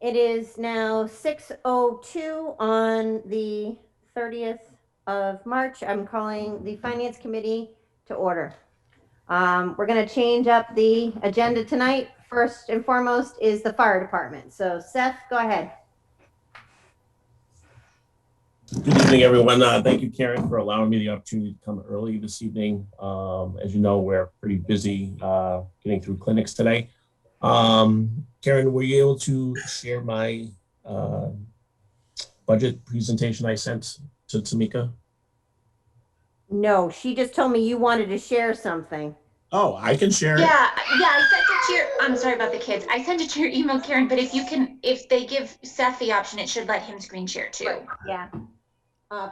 It is now 6:02 on the 30th of March. I'm calling the Finance Committee to order. We're going to change up the agenda tonight. First and foremost is the fire department. So Seth, go ahead. Good evening, everyone. Thank you, Karen, for allowing me the opportunity to come early this evening. As you know, we're pretty busy getting through clinics today. Karen, were you able to share my budget presentation I sent to Tamika? No, she just told me you wanted to share something. Oh, I can share it. Yeah, I sent it to your, I'm sorry about the kids. I sent it to your email, Karen, but if they give Seth the option, it should let him screen share too. Right. Yeah.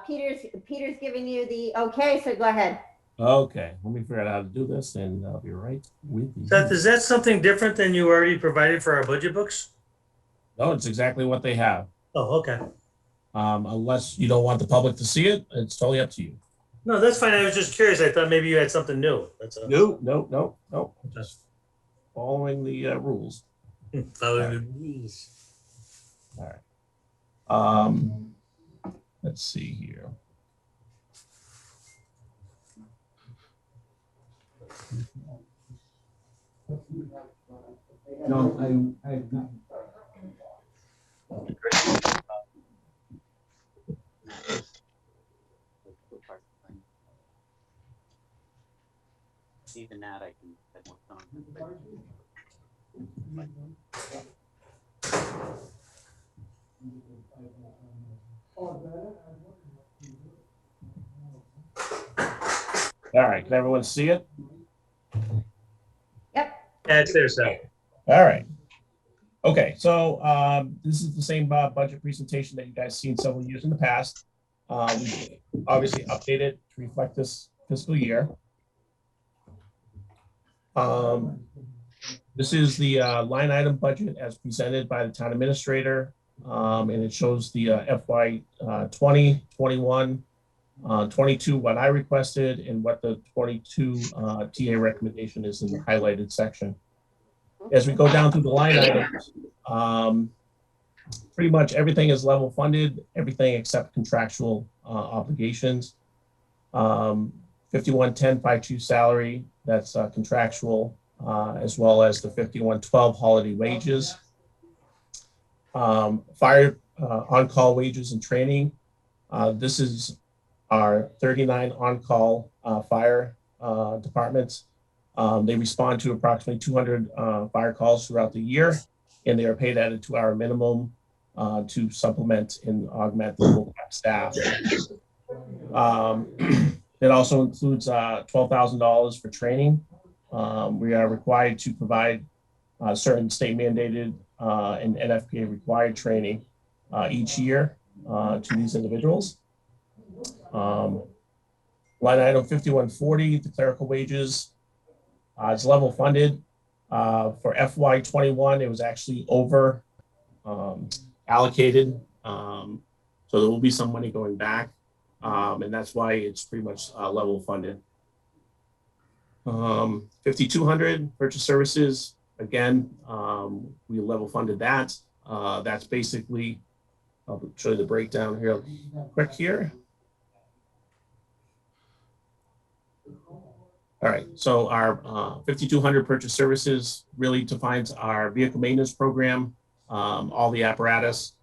Peter's giving you the okay, so go ahead. Okay, let me figure out how to do this and I'll be right with you. Seth, is that something different than you already provided for our budget books? No, it's exactly what they have. Oh, okay. Unless you don't want the public to see it, it's totally up to you. No, that's fine. I was just curious. I thought maybe you had something new. That's a No. Just following the rules. following the rules. All right. Let's see here. No, I even that I can spend more time. All right, can everyone see it? Yep. Yeah, it's there, Seth. All right. Okay, so this is the same budget presentation that you guys seen several years in the past. We obviously updated to reflect this fiscal year. This is the line item budget as presented by the town administrator, and it shows the FY 20, 21, 22, what I requested, and what the 22 TA recommendation is in the highlighted section. As we go down through the line items, pretty much everything is level funded, everything except contractual obligations. 511052 salary, that's contractual, as well as the 5112 holiday wages. Fire on-call wages and training. This is our 39 on-call fire departments. They respond to approximately 200 fire calls throughout the year, and they are paid at a 2-hour minimum to supplement and augment the full staff. It also includes $12,000 for training. We are required to provide certain state mandated and NFPA required training each year to these individuals. Line item 5140, the clerical wages, it's level funded. For FY 21, it was actually over allocated. So there will be some money going back. And that's why it's pretty much level funded. 5200 purchase services. Again, we level funded that. That's basically, I'll show you the breakdown here quick here. All right, so our 5200 purchase services really defines our vehicle maintenance program, all the apparatus.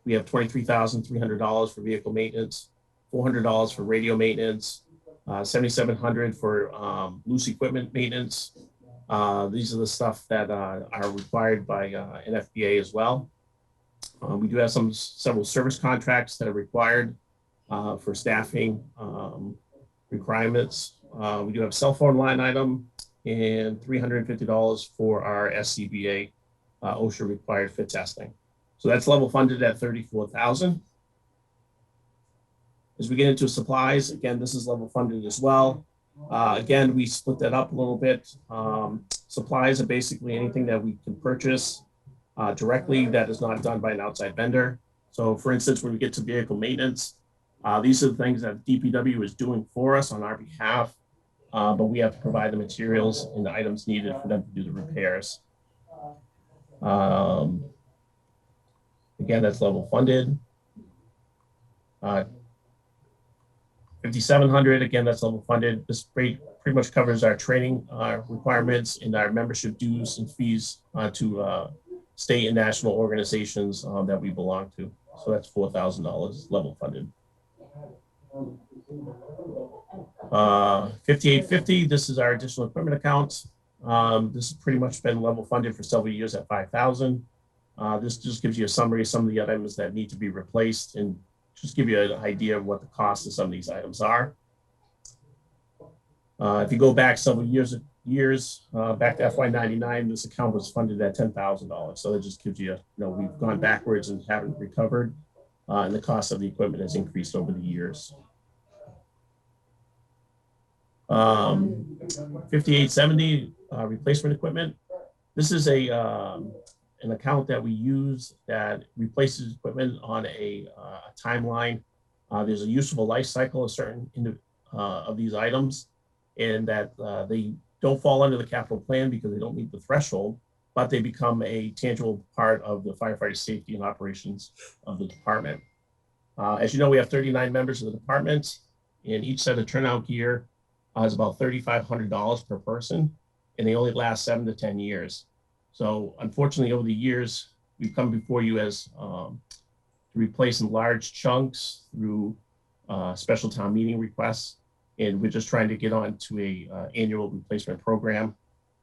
We have $23,300 for vehicle maintenance, $400 for radio maintenance, $7,700 for loose equipment maintenance. These are the stuff that are required by NFPA as well. We do have several service contracts that are required for staffing requirements. We do have a cell phone line item and $350 for our SCBA OSHA required fit testing. So that's level funded at $34,000. As we get into supplies, again, this is level funded as well. Again, we split that up a little bit. Supplies are basically anything that we can purchase directly that is not done by an outside vendor. So for instance, when we get to vehicle maintenance, these are the things that DPW is doing for us on our behalf, but we have to provide the materials and the items needed for them to do the repairs. Again, that's level funded. 5,700, again, that's level funded. This pretty much covers our training requirements and our membership dues and fees to state and national organizations that we belong to. So that's $4,000 level funded. 5850, this is our additional equipment account. This has pretty much been level funded for several years at 5,000. This just gives you a summary of some of the items that need to be replaced and just give you an idea of what the cost of some of these items are. If you go back several years back to FY99, this account was funded at $10,000. So that just gives you, we've gone backwards and haven't recovered, and the cost of the equipment has increased over the years. 5870 replacement equipment. This is an account that we use that replaces equipment on a timeline. There's a useful life cycle of certain of these items, and that they don't fall under the capital plan because they don't meet the threshold, but they become a tangible part of the firefighter safety and operations of the department. As you know, we have 39 members of the department, and each set of turnout gear is about $3,500 per person, and they only last 7 to 10 years. So unfortunately, over the years, we've come before you as to replace in large chunks through special town meeting requests, and we're just trying to get on to a annual replacement program.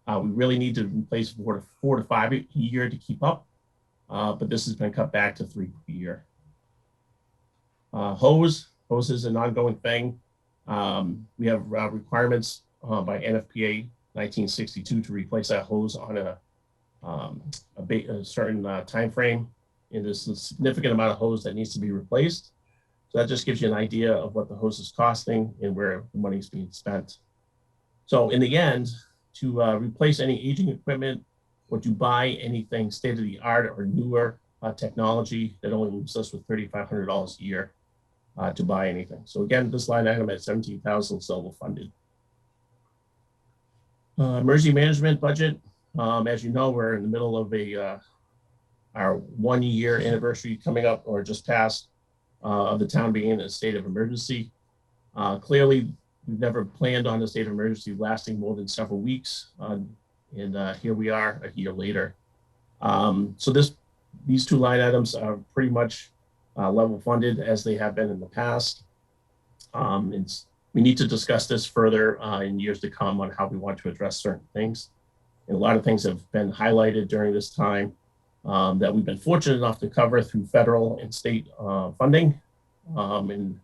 We really need to replace 4 to 5 a year to keep up, but this has been cut back to 3 per year. Hose is an ongoing thing. We have requirements by NFPA 1962 to replace that hose on a certain time frame, and there's a significant amount of hose that needs to be replaced. So that just gives you an idea of what the hose is costing and where the money is being spent. So in the end, to replace any aging equipment or to buy anything state-of-the-art or newer technology, that only leaves us with $3,500 a year to buy anything. So again, this line item at 17,000 is level funded. Emergency management budget. As you know, we're in the middle of our 1 year anniversary coming up, or just passed, of the town being in a state of emergency. Clearly, we've never planned on a state of emergency lasting more than several weeks, and here we are a year later. So these two line items are pretty much level funded as they have been in the past. We need to discuss this further in years to come on how we want to address certain things. And a lot of things have been highlighted during this time that we've been fortunate enough to cover through federal and state funding. And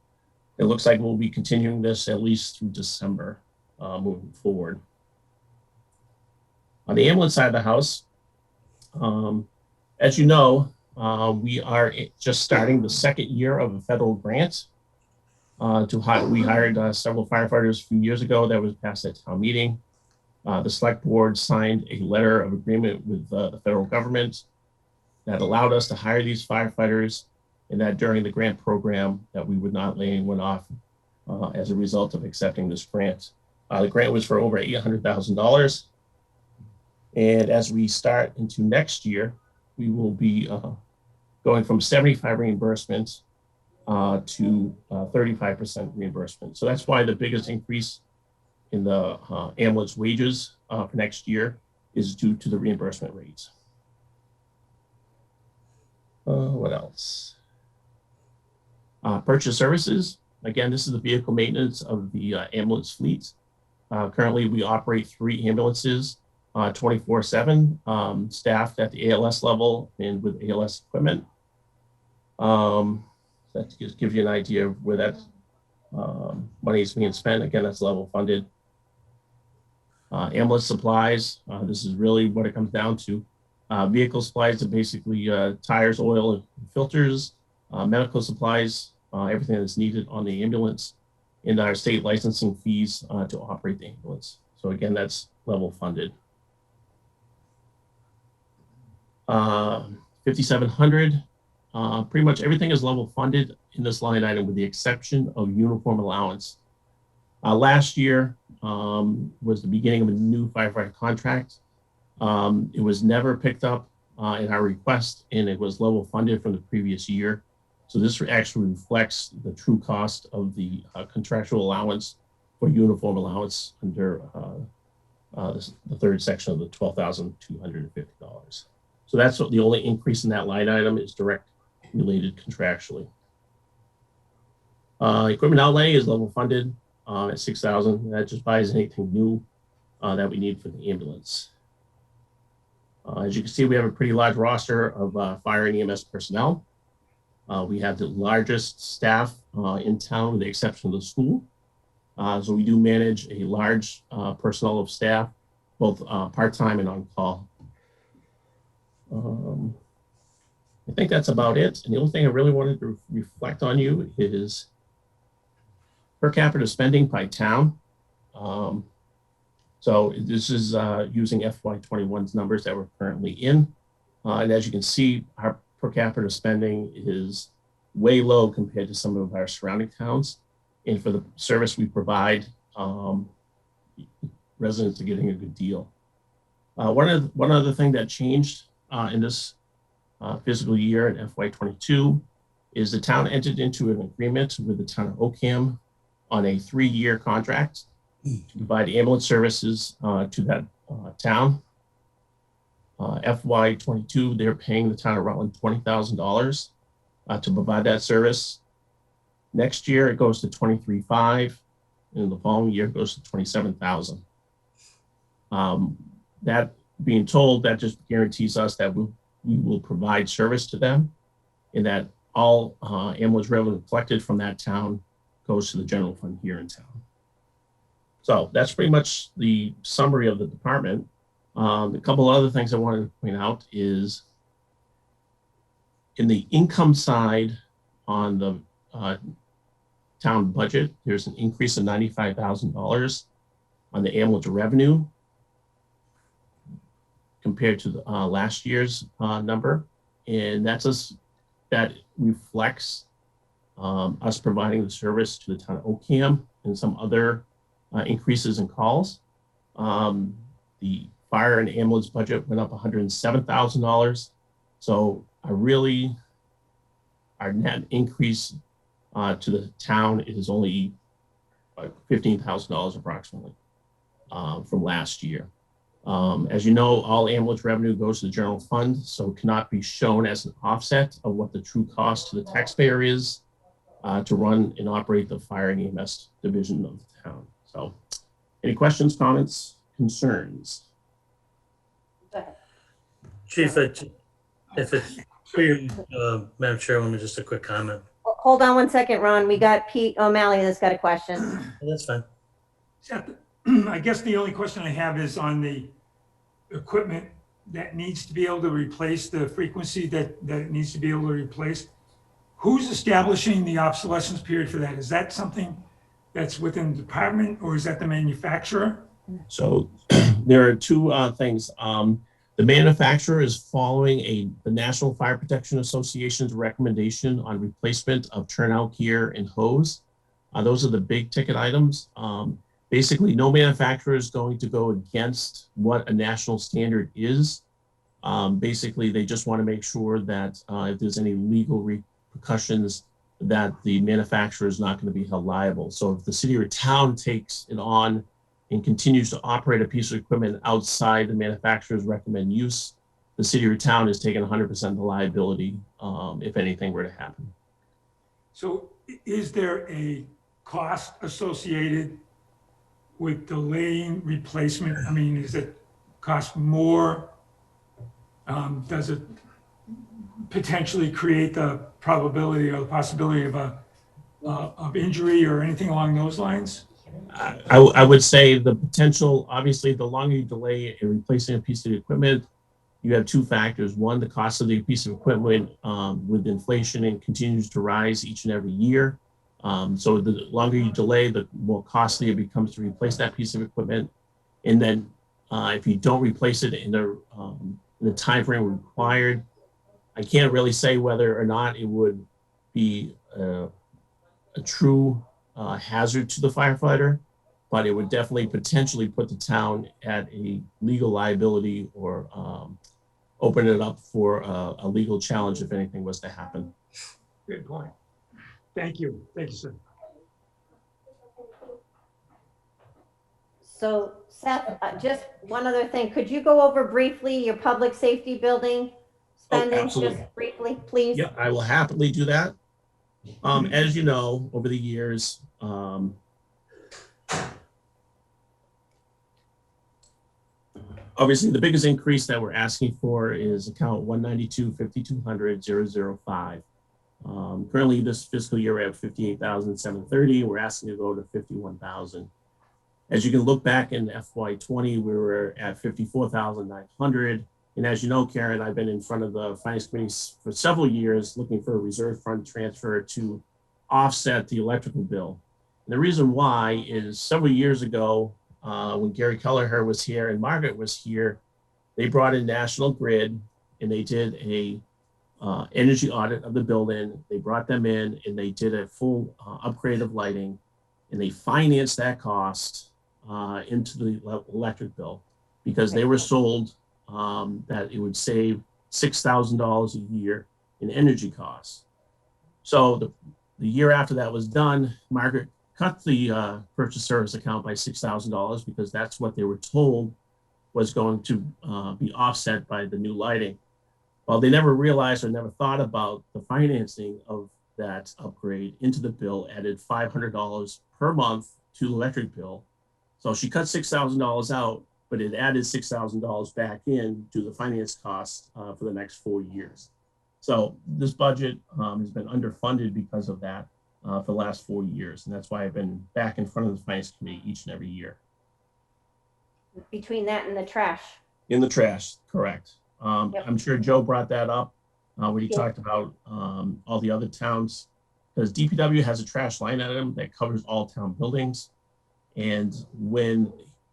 it looks like we'll be continuing this at least through December moving forward. On the ambulance side of the house, as you know, we are just starting the second year of a federal grant. We hired several firefighters a few years ago that was passed at town meeting. The select board signed a letter of agreement with the federal government that allowed us to hire these firefighters, and that during the grant program that we would not lay anyone off as a result of accepting this grant. The grant was for over $800,000. And as we start into next year, we will be going from 75 reimbursements to 35% reimbursement. So that's why the biggest increase in the ambulance wages for next year is due to the reimbursement rates. What else? Purchase services. Again, this is the vehicle maintenance of the ambulance fleet. Currently, we operate 3 ambulances 24/7, staffed at the ALS level and with ALS equipment. That just gives you an idea of where that money is being spent. Again, that's level funded. Ambulance supplies, this is really what it comes down to. Vehicle supplies are basically tires, oil, and filters. Medical supplies, everything that's needed on the ambulance, and our state licensing fees to operate the ambulance. So again, that's level funded. 5,700, pretty much everything is level funded in this line item with the exception of uniform allowance. Last year was the beginning of a new firefighter contract. It was never picked up in our request, and it was level funded from the previous year. So this actually reflects the true cost of the contractual allowance for uniform allowance under the third section of the $12,250. So that's what the only increase in that line item is direct related contractually. Equipment outlay is level funded at $6,000. That just buys anything new that we need for the ambulance. As you can see, we have a pretty large roster of fire and EMS personnel. We have the largest staff in town with the exception of the school. So we do manage a large personnel of staff, both part-time and on-call. I think that's about it. And the only thing I really wanted to reflect on you is per capita spending by town. So this is using FY21's numbers that we're currently in. And as you can see, our per capita spending is way low compared to some of our surrounding towns. And for the service we provide, residents are getting a good deal. One other thing that changed in this fiscal year in FY22 is the town entered into an agreement with the town of Oakham on a 3-year contract to provide ambulance services to that town. FY22, they're paying the town of Rutland $20,000 to provide that service. Next year, it goes to $23,500, and the following year it goes to $27,000. That being told, that just guarantees us that we will provide service to them, and that all ambulance revenue collected from that town goes to the general fund here in town. So that's pretty much the summary of the department. A couple other things I wanted to point out is in the income side on the town budget, there's an increase of $95,000 on the ambulance revenue compared to the, last year's number. And that reflects us providing the service to the town of Oakham and some other increases in calls. The fire and ambulance budget went up $107,000. So our net increase to the town is only $15,000 approximately from last year. As you know, all ambulance revenue goes to the general fund, so it cannot be shown as an offset of what the true cost to the taxpayer is to run and operate the fire and EMS division of the town. So any questions, comments, concerns? Chief, if it's for you, Madam Chairwoman, just a quick comment. Hold on one second, Ron. We got Pete O'Malley that's got a question. That's fine. Seth, I guess the only question I have is on the equipment that needs to be able to replace the frequency that it needs to be able to replace. Who's establishing the obsolescence period for that? Is that something that's within the department, or is that the manufacturer? So there are two things. The manufacturer is following the National Fire Protection Association's recommendation on replacement of turnout gear and hose. Those are the big ticket items. Basically, no manufacturer is going to go against what a national standard is. Basically, they just want to make sure that if there's any legal repercussions, that the manufacturer is not going to be held liable. So if the city or town takes it on and continues to operate a piece of equipment outside the manufacturer's recommended use, the city or town is taking 100% of the liability if anything were to happen. So is there a cost associated with delaying replacement? I mean, does it cost more? Does it potentially create the probability or the possibility of injury or anything along those lines? I would say the potential, obviously, the longer you delay in replacing a piece of equipment, you have two factors. One, the cost of the piece of equipment with inflation and continues to rise each and every year. So the longer you delay, the more costly it becomes to replace that piece of equipment. And then if you don't replace it in the time frame required, I can't really say whether or not it would be a true hazard to the firefighter, but it would definitely potentially put the town at a legal liability or open it up for a legal challenge if anything was to happen. Good point. Thank you. Thank you, sir. So Seth, just one other thing, could you go over briefly your public safety building spending, absolutely. just briefly, please? Yeah, I will happily do that. As you know, over the years, obviously the biggest increase that we're asking for is account 192-5200-005. Currently this fiscal year we're at 58,730. We're asking to go to 51,000. As you can look back in FY20, we were at 54,900. And as you know, Karen, I've been in front of the Finance Committee for several years looking for a reserve fund transfer to offset the electrical bill. And the reason why is several years ago, when Gary Kelleher was here and Margaret was here, they brought in National Grid and they did a energy audit of the building. They brought them in and they did a full upgrade of lighting, and they financed that cost into the electric bill because they were sold that it would save $6,000 a year in energy costs. So the year after that was done, Margaret cut the purchase service account by $6,000 because that's what they were told was going to be offset by the new lighting. Well, they never realized or never thought about the financing of that upgrade into the bill added $500 per month to the electric bill. So she cut $6,000 out, but it added $6,000 back in to the finance costs for the next 4 years. So this budget has been underfunded because of that for the last 4 years. And that's why I've been back in front of the Finance Committee each and every year. Between that and the trash. In the trash, correct. Yep. I'm sure Joe brought that up when he Yeah. talked about all the other towns, because DPW has a trash line item that covers all town buildings. And when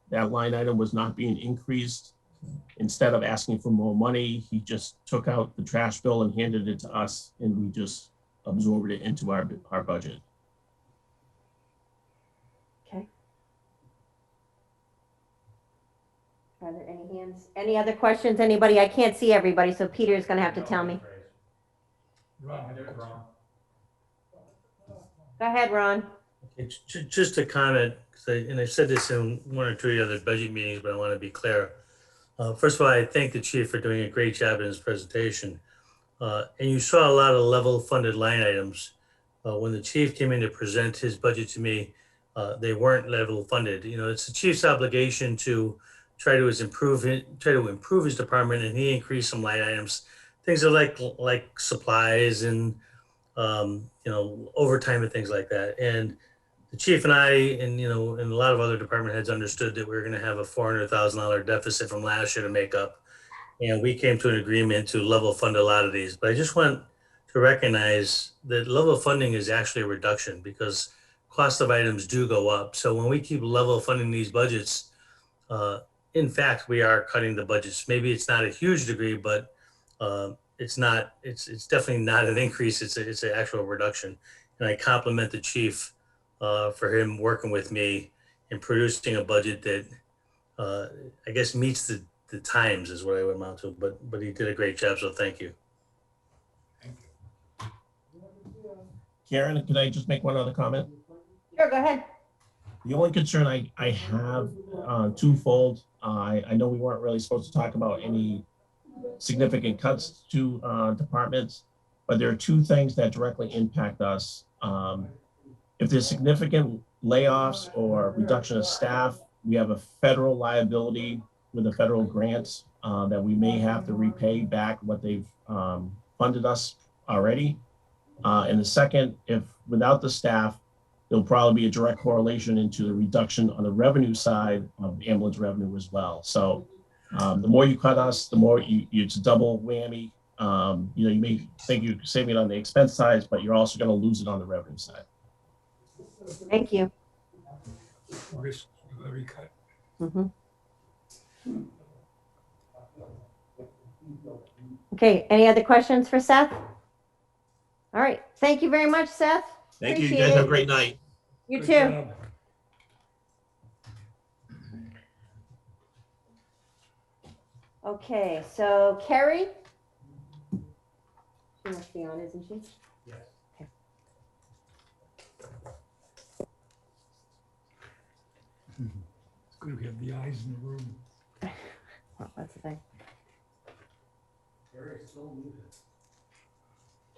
that line item was not being increased, instead of asking for more money, he just took out the trash bill and handed it to us, and we just absorbed it into our budget. Okay. Are there any hands? Any other questions? Anybody? I can't see everybody, so Peter's going to have to tell me. Go ahead, Ron. Okay, just a comment, and I said this in one or two of the other budget meetings, but I want to be clear. First of all, I thank the chief for doing a great job in his presentation. And you saw a lot of level funded line items. When the chief came in to present his budget to me, they weren't level funded. You know, it's the chief's obligation to try to improve his department, and he increased some line items, things like supplies and overtime and things like that. And the chief and I, and and a lot of other department heads understood that we were going to have a $400,000 deficit from last year to make up, and we came to an agreement to level fund a lot of these. But I just want to recognize that level funding is actually a reduction because cost of items do go up. So when we keep level funding these budgets, in fact, we are cutting the budgets. Maybe it's not a huge degree, but it's definitely not an increase. It's an actual reduction. And I compliment the chief for him working with me and producing a budget that I guess meets the times is what I would amount to, but he did a great job. So thank you. Karen, could I just make one other comment? Sure, go ahead. The only concern I have twofold. I know we weren't really supposed to talk about any significant cuts to departments, but there are two things that directly impact us. If there's significant layoffs or reduction of staff, we have a federal liability with a federal grant that we may have to repay back what they've funded us already. And the second, if without the staff, there'll probably be a direct correlation into the reduction on the revenue side of ambulance revenue as well. So the more you cut us, the more it's a double whammy. You may think you're saving it on the expense side, but you're also going to lose it on the revenue side. Thank you. Risk of every cut. Okay, any other questions for Seth? All right, thank you very much, Seth. Thank you. You Appreciate guys have a it. great night. You Good too. job. Okay, so Carrie? She must be on, isn't she? Yes. It's good we have the eyes in the room. Well, that's the thing.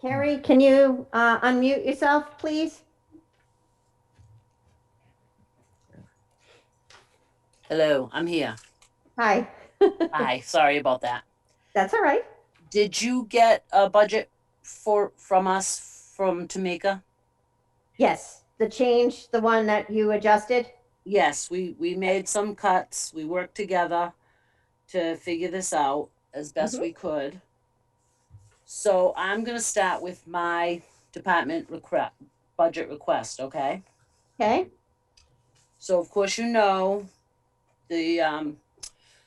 Carrie, can you unmute yourself, please? Hello, I'm here. Hi. Hi, sorry about that. That's all right. Did you get a budget from us from Tamika? Yes, the change, the one that you adjusted. Yes, we made some cuts. We worked together to figure this out as best we could. So I'm gonna start with my department budget request, okay? Okay. So of course you know the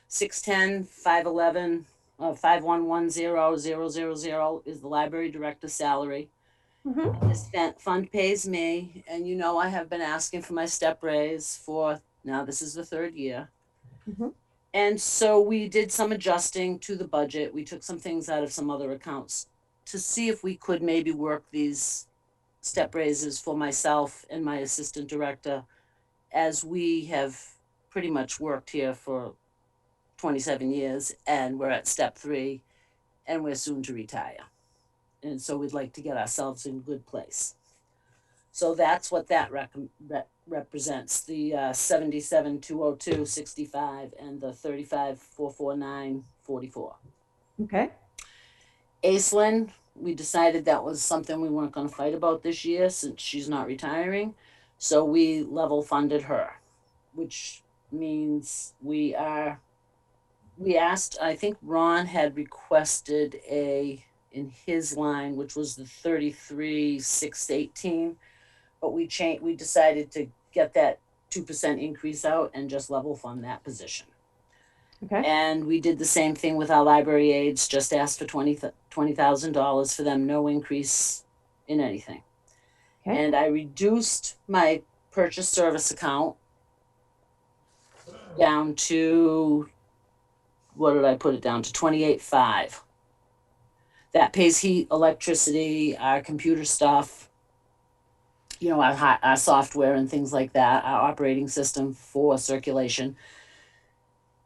610, 511, 5110 is the library director's salary. Mm-hmm. This fund pays me, and you know I have been asking for my step raise for, now this is the third year. Mhm. And so we did some adjusting to the budget. We took some things out of some other accounts to see if we could maybe work these step raises for myself and my assistant director, as we have pretty much worked here for 27 years and we're at step 3 and we're soon to retire. And so we'd like to get ourselves in a good place. So that's what that represents, the 77,202.65 and the 35,449.44. Okay. Aislinn, we decided that was something we weren't gonna fight about this year since she's not retiring. So we level funded her, which means we asked, I think Ron had requested in his line, which was the 33,618. But we decided to get that 2% increase out and just level fund that position. Okay. And we did the same thing with our library aides, just asked for $20,000 for them, no increase in anything. Okay. And I reduced my purchase service account down to, what did I put it down to? 28.5. That pays heat, electricity, our computer stuff, you know, our software and things like that, our operating system for circulation.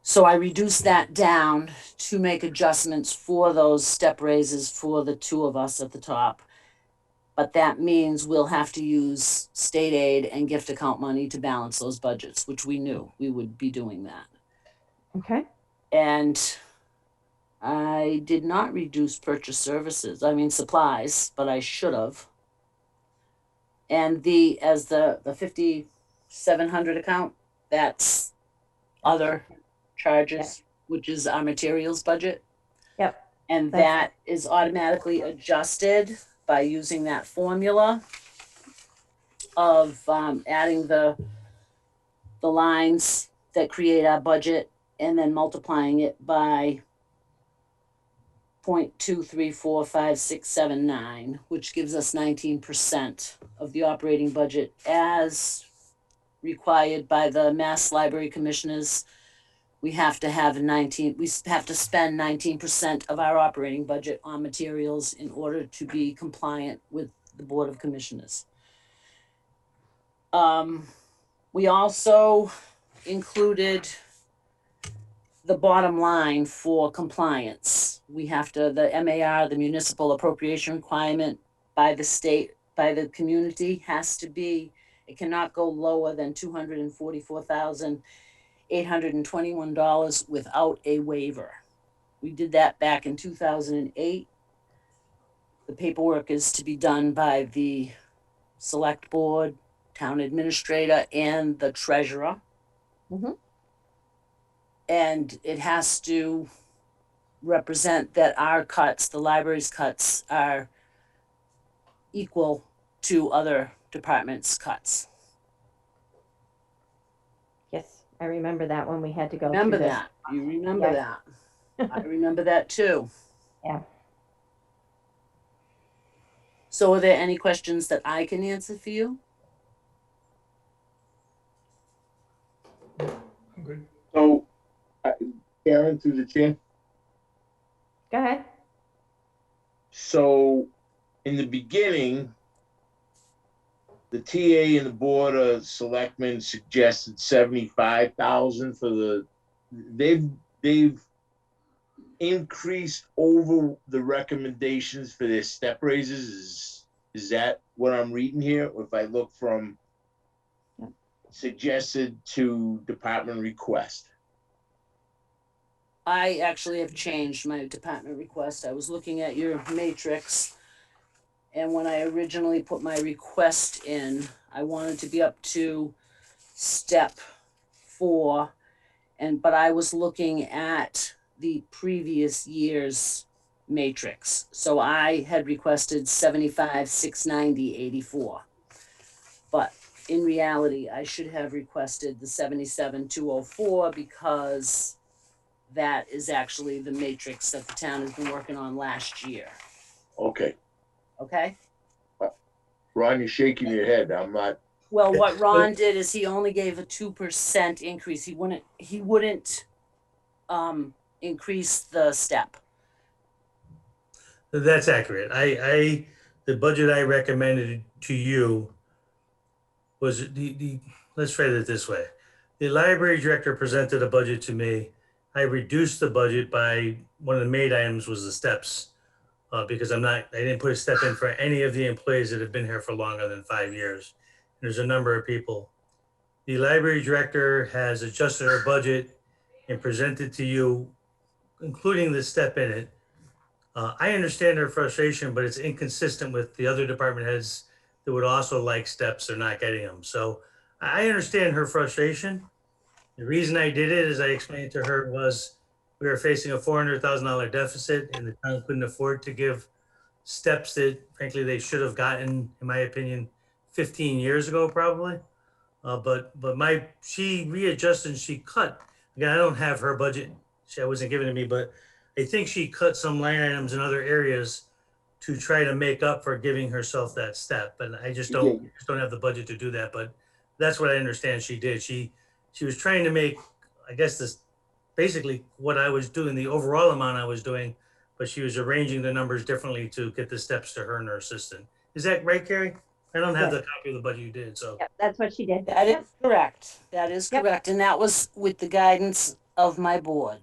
So I reduced that down to make adjustments for those step raises for the two of us at the top. But that means we'll have to use state aid and gift account money to balance those budgets, which we knew we would be doing that. Okay. And I did not reduce purchase supplies, but I should have. And the 5,700 account, that's other charges, which is our materials budget. Yep. And That's- that is automatically adjusted by using that formula of adding the lines that create our budget and then multiplying it by 0.234569, which gives us 19% of the operating budget as required by the Mass Library Commissioners. We have to spend 19% of our operating budget on materials in order to be compliant with the Board of Commissioners. We also included the bottom line for compliance. We have to, the MAR, the municipal appropriation requirement by the state, by the community, has to be, it cannot go lower than $244,821 without a waiver. We did that back in 2008. The paperwork is to be done by the select board, town administrator, and the treasurer. Mhm. And it has to represent that our cuts, the library's cuts, are equal to other departments' cuts. Yes, I remember that when we had to go Remember through this. that. You remember Yeah. that. I remember that too. Yeah. So are there any questions that I can answer for you? I'm good. So, Karen, through the chair, Go ahead. So in the beginning, the TA and the Board of Selectmen suggested 75,000 for they've increased over the recommendations for their step raises. Is that what I'm reading here? Or if I look from suggested to department request? I actually have changed my department request. I was looking at your matrix. And when I originally put my request in, I wanted to be up to step 4. But I was looking at the previous year's matrix. So I had requested 75, 690, 84. But in reality, I should have requested the 77, 204 because that is actually the matrix that the town has been working on last year. Okay. Okay? Ron, you're shaking your head. I'm not. Well, what Ron did is he only gave a 2% increase. He wouldn't increase the step. That's accurate. The budget I recommended to you was let's phrase it this way. The library director presented a budget to me. I reduced the budget by one of the main items was the steps. Because I didn't put a step in for any of the employees that have been here for longer than 5 years. There's a number of people. The library director has adjusted her budget and presented to you, including the step in it. I understand her frustration, but it's inconsistent with the other department heads that would also like steps, they're not getting them. So I understand her frustration. The reason I did it, as I explained to her, was we were facing a $400,000 deficit and the town couldn't afford to give steps that frankly they should have gotten, in my opinion, 15 years ago probably. But she readjusted and she cut. Again, I don't have her budget. She wasn't given to me, but I think she cut some line items in other areas to try to make up for giving herself that step. And I just don't have the budget to do that. But that's what I understand she did. She was trying to make, I guess, this basically what I was doing, the overall amount I was doing, but she was arranging the numbers differently to get the steps to her and her assistant. Is that right, Carrie? I don't have the copy of the budget you did, so. Yep, that's what she did. That is correct. That is Yep. correct. And that was with the guidance of my board.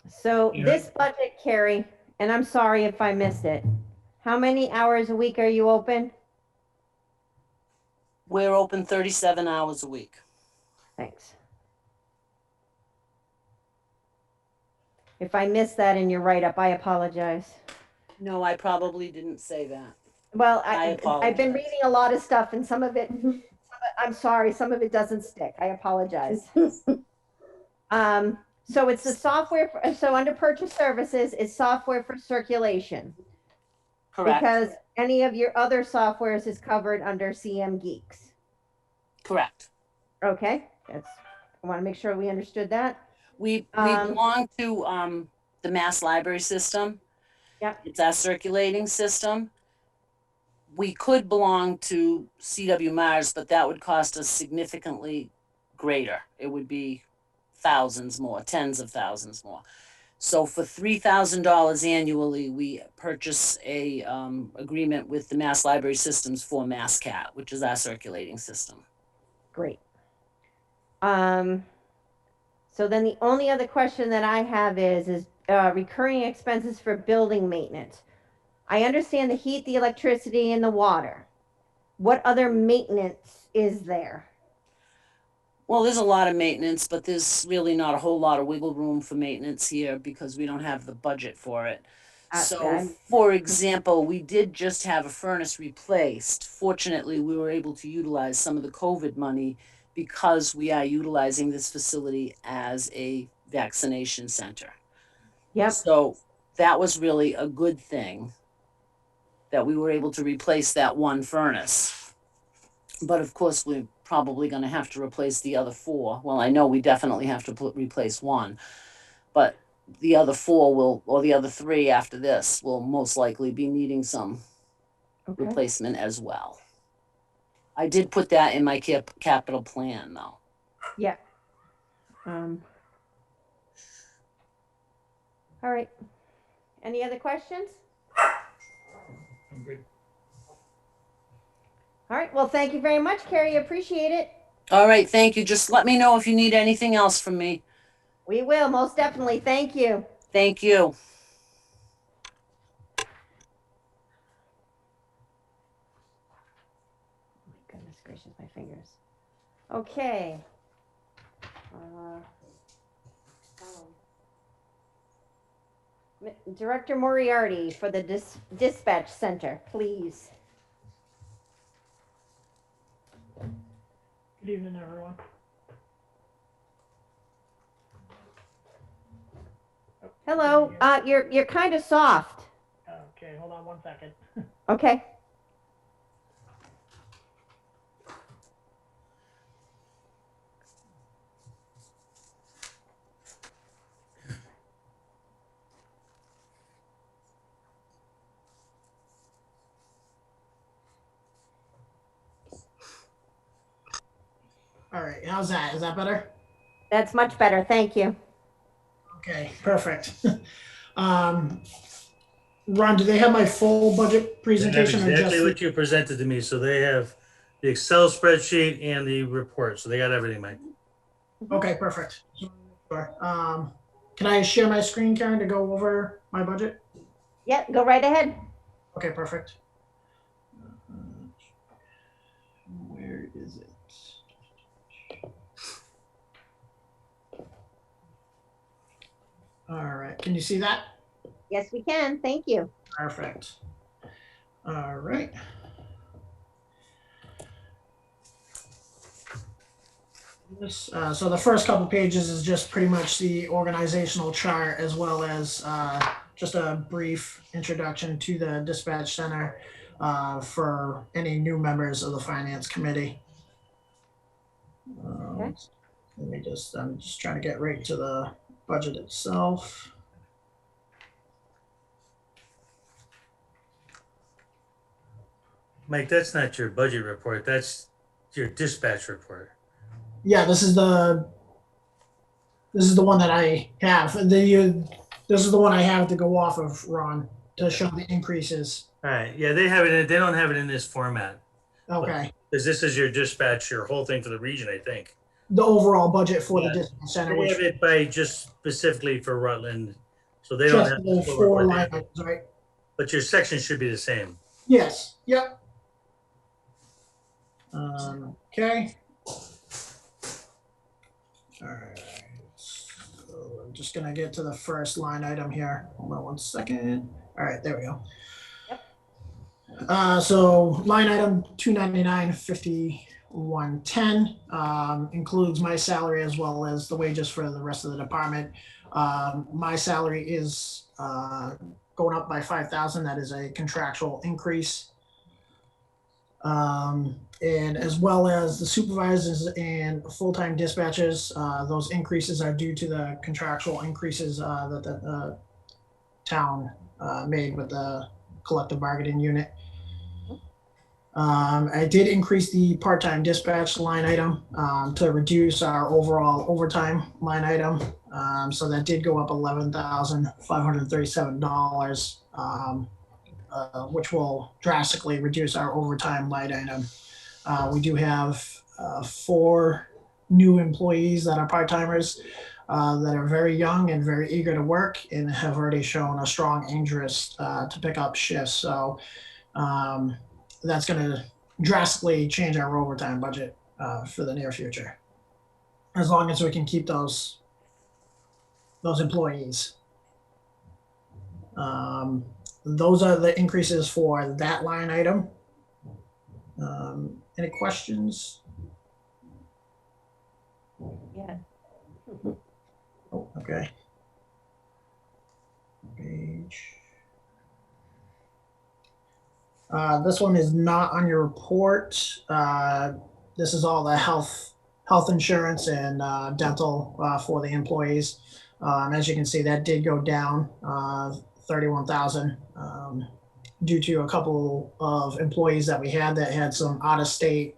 So Yeah. this budget, Carrie, and I'm sorry if I missed it. How many hours a week are you open? We're open 37 hours a week. Thanks. If I missed that in your write-up, I apologize. No, I probably didn't say that. Well, I I've been apologize. reading a lot of stuff and some of it, I'm sorry, some of it doesn't stick. I apologize. So it's the software, so under purchase services is software for circulation. Correct. Because any of your other softwares is covered under CM Geeks. Correct. Okay, I want to make sure we understood that. We belong to the Mass Library System. Yep. It's our circulating system. We could belong to CW Mars, but that would cost us significantly greater. It would be thousands more, tens of thousands more. So for $3,000 annually, we purchase a agreement with the Mass Library Systems for MassCat, which is our circulating system. Great. So then the only other question that I have is recurring expenses for building maintenance. I understand the heat, the electricity, and the water. What other maintenance is there? Well, there's a lot of maintenance, but there's really not a whole lot of wiggle room for maintenance here because we don't have the budget for it. So, for example, we did just have a furnace replaced. Fortunately, we were able to utilize some of the COVID money because we are utilizing this facility as a vaccination center. Yep. So that was really a good thing that we were able to replace that one furnace. But of course, we're probably going to have to replace the other 4. Well, I know we definitely have to replace one, but the other 4 will, or the other 3 after this, will most likely be needing some replacement as well. I did put that in my capital plan though. Yeah. All right. Any other questions? I'm good. All right. Well, thank you very much, Carrie. Appreciate it. All right, thank you. Just let me know if you need anything else from me. We will, most definitely. Thank you. Thank you. Goodness gracious, my fingers. Okay. Director Moriarty for the dispatch center, please. Good evening, everyone. Hello. You're kind of soft. Okay, hold on 1 second. Okay. All right, how's that? Is that better? That's much better. Thank you. Okay, perfect. um, Ron, do they have my full budget They have presentation or exactly just? what you presented to me. So they have the Excel spreadsheet and the report. So they got everything, Mike. Okay, perfect. Sure. Can I share my screen, Karen, to go over my budget? Yeah, go right ahead. Okay, perfect. Where is it? All right, can you see that? Yes, we can. Thank you. Perfect. All right. So the first couple pages is just pretty much the organizational chart as well as just a brief introduction to the dispatch center for any new members of the finance committee. Okay. I'm just trying to get right to the budget itself. Mike, that's not your budget report. That's your dispatch report. Yeah, this is the one that I have. This is the one I have to go off of, Ron, to show the increases. All right. Yeah, they have it. They don't have it in this format Okay. because this is your dispatch, your whole thing for the region, I think. The overall budget for Yeah. the dispatch center, They which have it by just specifically for Rutland. So they don't just have the the full 4 report line there. items, right? But your section should be the same. Yes. Yep. Okay. All right. So I'm just gonna get to the first line item here. Hold on 1 second. All right, there we go. So line item 299.5110 includes my salary as well as the wages for the rest of the department. My salary is going up by 5,000. That is a contractual increase. And as well as the supervisors and full-time dispatchers, those increases are due to the contractual increases that the town made with the collective bargaining unit. I did increase the part-time dispatch line item to reduce our overall overtime line item. So that did go up $11,537, which will drastically reduce our overtime line item. We do have 4 new employees that are part-timers that are very young and very eager to work and have already shown a strong interest to pick up shifts. So that's going to drastically change our overtime budget for the near future, as long as we can keep those employees. Those are the increases for that line item. Any questions? Yeah. Oh, okay. Page. This one is not on your report. This is all the health insurance and dental for the employees. As you can see, that did go down 31,000 due to a couple of employees that we had that had some out-of-state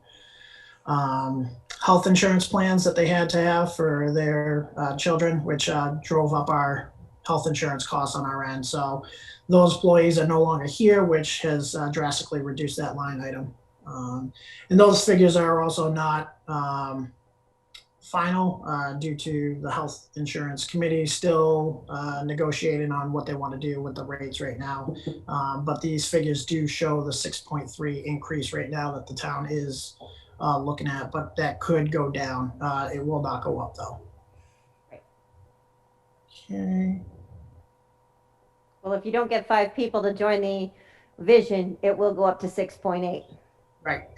health insurance plans that they had to have for their children, which drove up our health insurance costs on our end. So those employees are no longer here, which has drastically reduced that line item. And those figures are also not final due to the health insurance committee still negotiating on what they want to do with the rates right now. But these figures do show the 6.3 increase right now that the town is looking at, but that could go down. It will not go up though. Right. Okay. Well, if you don't get 5 people to join the vision, it will go up to 6.8. Right.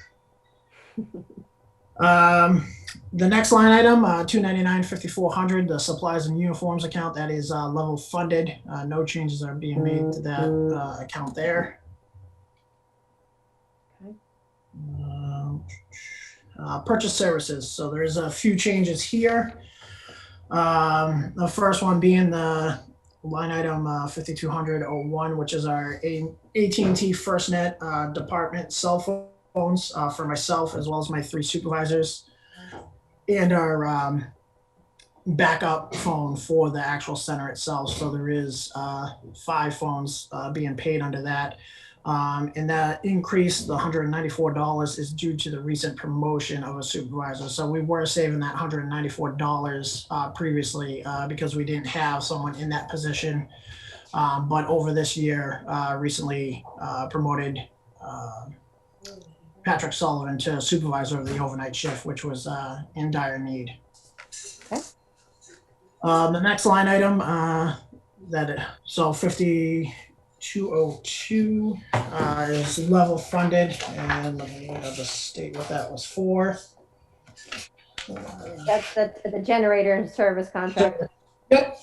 The next line item, 299 5400, the supplies and uniforms account, that is level funded. No changes are being made to that account there. Okay. Purchase services. So there's a few changes here. The first one being the line item 5200-01, which is our AT&T FirstNet department cell phones for myself as well as my 3 supervisors, and our backup phone for the actual center itself. So there is 5 phones being paid under that. And that increase, the $194, is due to the recent promotion of a supervisor. So we were saving that $194 previously because we didn't have someone in that position. But over this year, recently promoted Patrick Sullivan to supervisor of the overnight shift, which was in dire need. Okay. The next line item, so 5202 is level funded, and let me state what that was for. That's the generator service contract. Yep.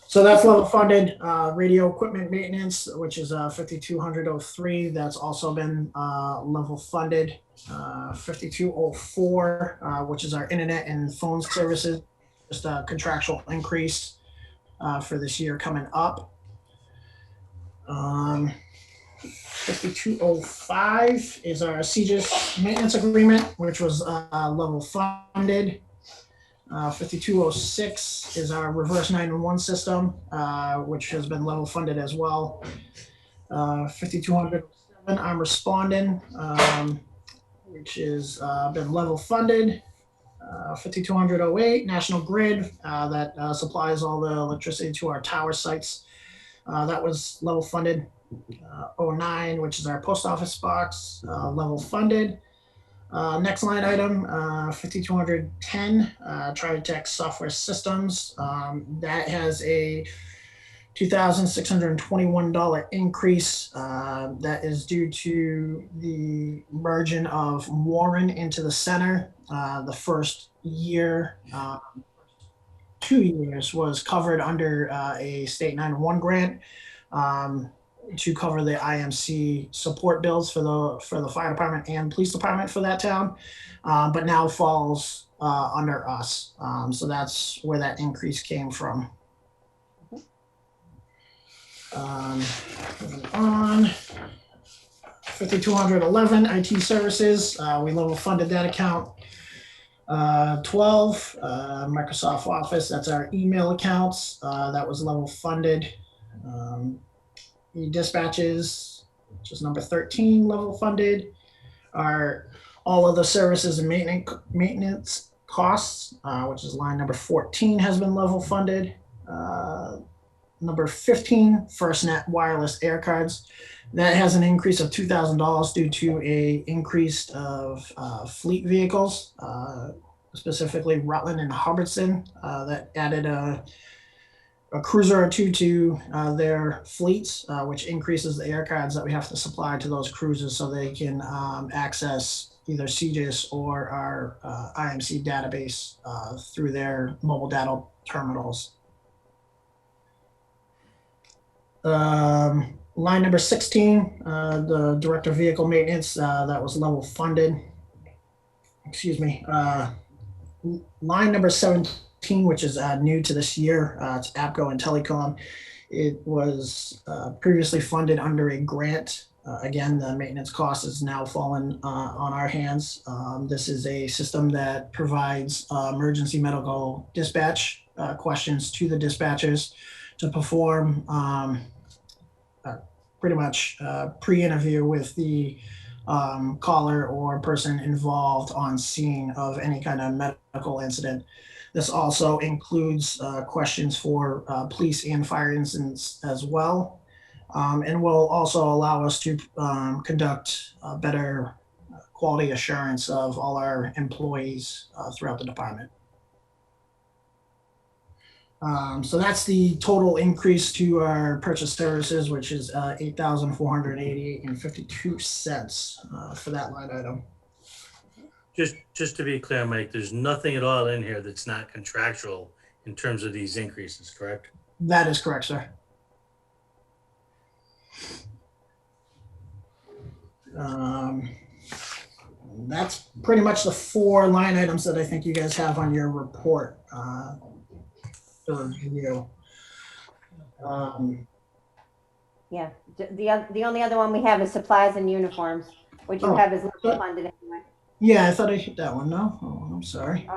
So that's level funded. Radio equipment maintenance, which is 5203, that's also been level funded. 5204, which is our internet and phone services, just a contractual increase for this year coming up. 5205 is our CGIS maintenance agreement, which was level funded. 5206 is our reverse 911 system, which has been level funded as well. 5207, I'm responding, which is been level funded. 5208, National Grid, that supplies all the electricity to our tower sites. That was level funded. 09, which is our post office box, level funded. Next line item, 5210, Tritech Software Systems. That has a $2,621 increase. That is due to the merging of Warren into the center. The first year, 2 years was covered under a state 911 grant to cover the IMC support bills for the fire department and police department for that town, but now falls under us. So that's where that increase came from. Moving on, 5211 IT services. We level funded that account. 12 Microsoft Office. That's our email accounts. That was level funded. Dispatches, which is number 13, level funded. Are all of the services and maintenance costs, which is line number 14, has been level funded. Number 15, FirstNet wireless air cards. That has an increase of $2,000 due to a increase of fleet vehicles, specifically Rutland and Hubbardson, that added a cruiser or two to their fleets, which increases the air cards that we have to supply to those cruisers so they can access either CGIS or our IMC database through their mobile data terminals. Line number 16, the director of vehicle maintenance, that was level funded. Excuse me. Line number 17, which is new to this year, it's APCO and Telecom. It was previously funded under a grant Again, the maintenance cost is now fallen on our hands. This is a system that provides emergency medical dispatch questions to the dispatchers to perform pretty much pre-interview with the caller or person involved on scene of any kind of medical incident. This also includes questions for police and fire incidents as well, and will also allow us to conduct better quality assurance of all our employees throughout the department. So that's the total increase to our purchase services, which is $8,488.52 for that line item. Just to be clear, Mike, there's nothing at all in here that's not contractual in terms of these increases, correct? That is correct, sir. That's pretty much the 4 line items that I think you guys have on your report to review. Yeah, the only other one we have is supplies and uniforms, which you Oh. have as level funded anyway. Yeah, I thought I hit that one. No, oh, I'm sorry.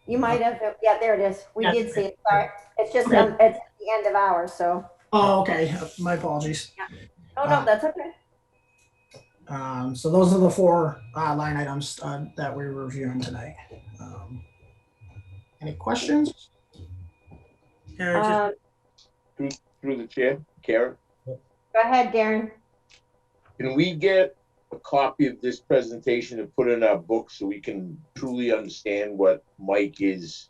You might have, yeah, there it is. We Yeah. did see it, sorry. It's just, Okay. it's at the end of ours, so. Oh, okay. My apologies. Oh, no, that's okay. So those are the 4 line items that we're reviewing tonight. Any questions? Karen, just, Through the chair, Karen, Go ahead, Darren. can we get a copy of this presentation and put in our book so we can truly understand what Mike is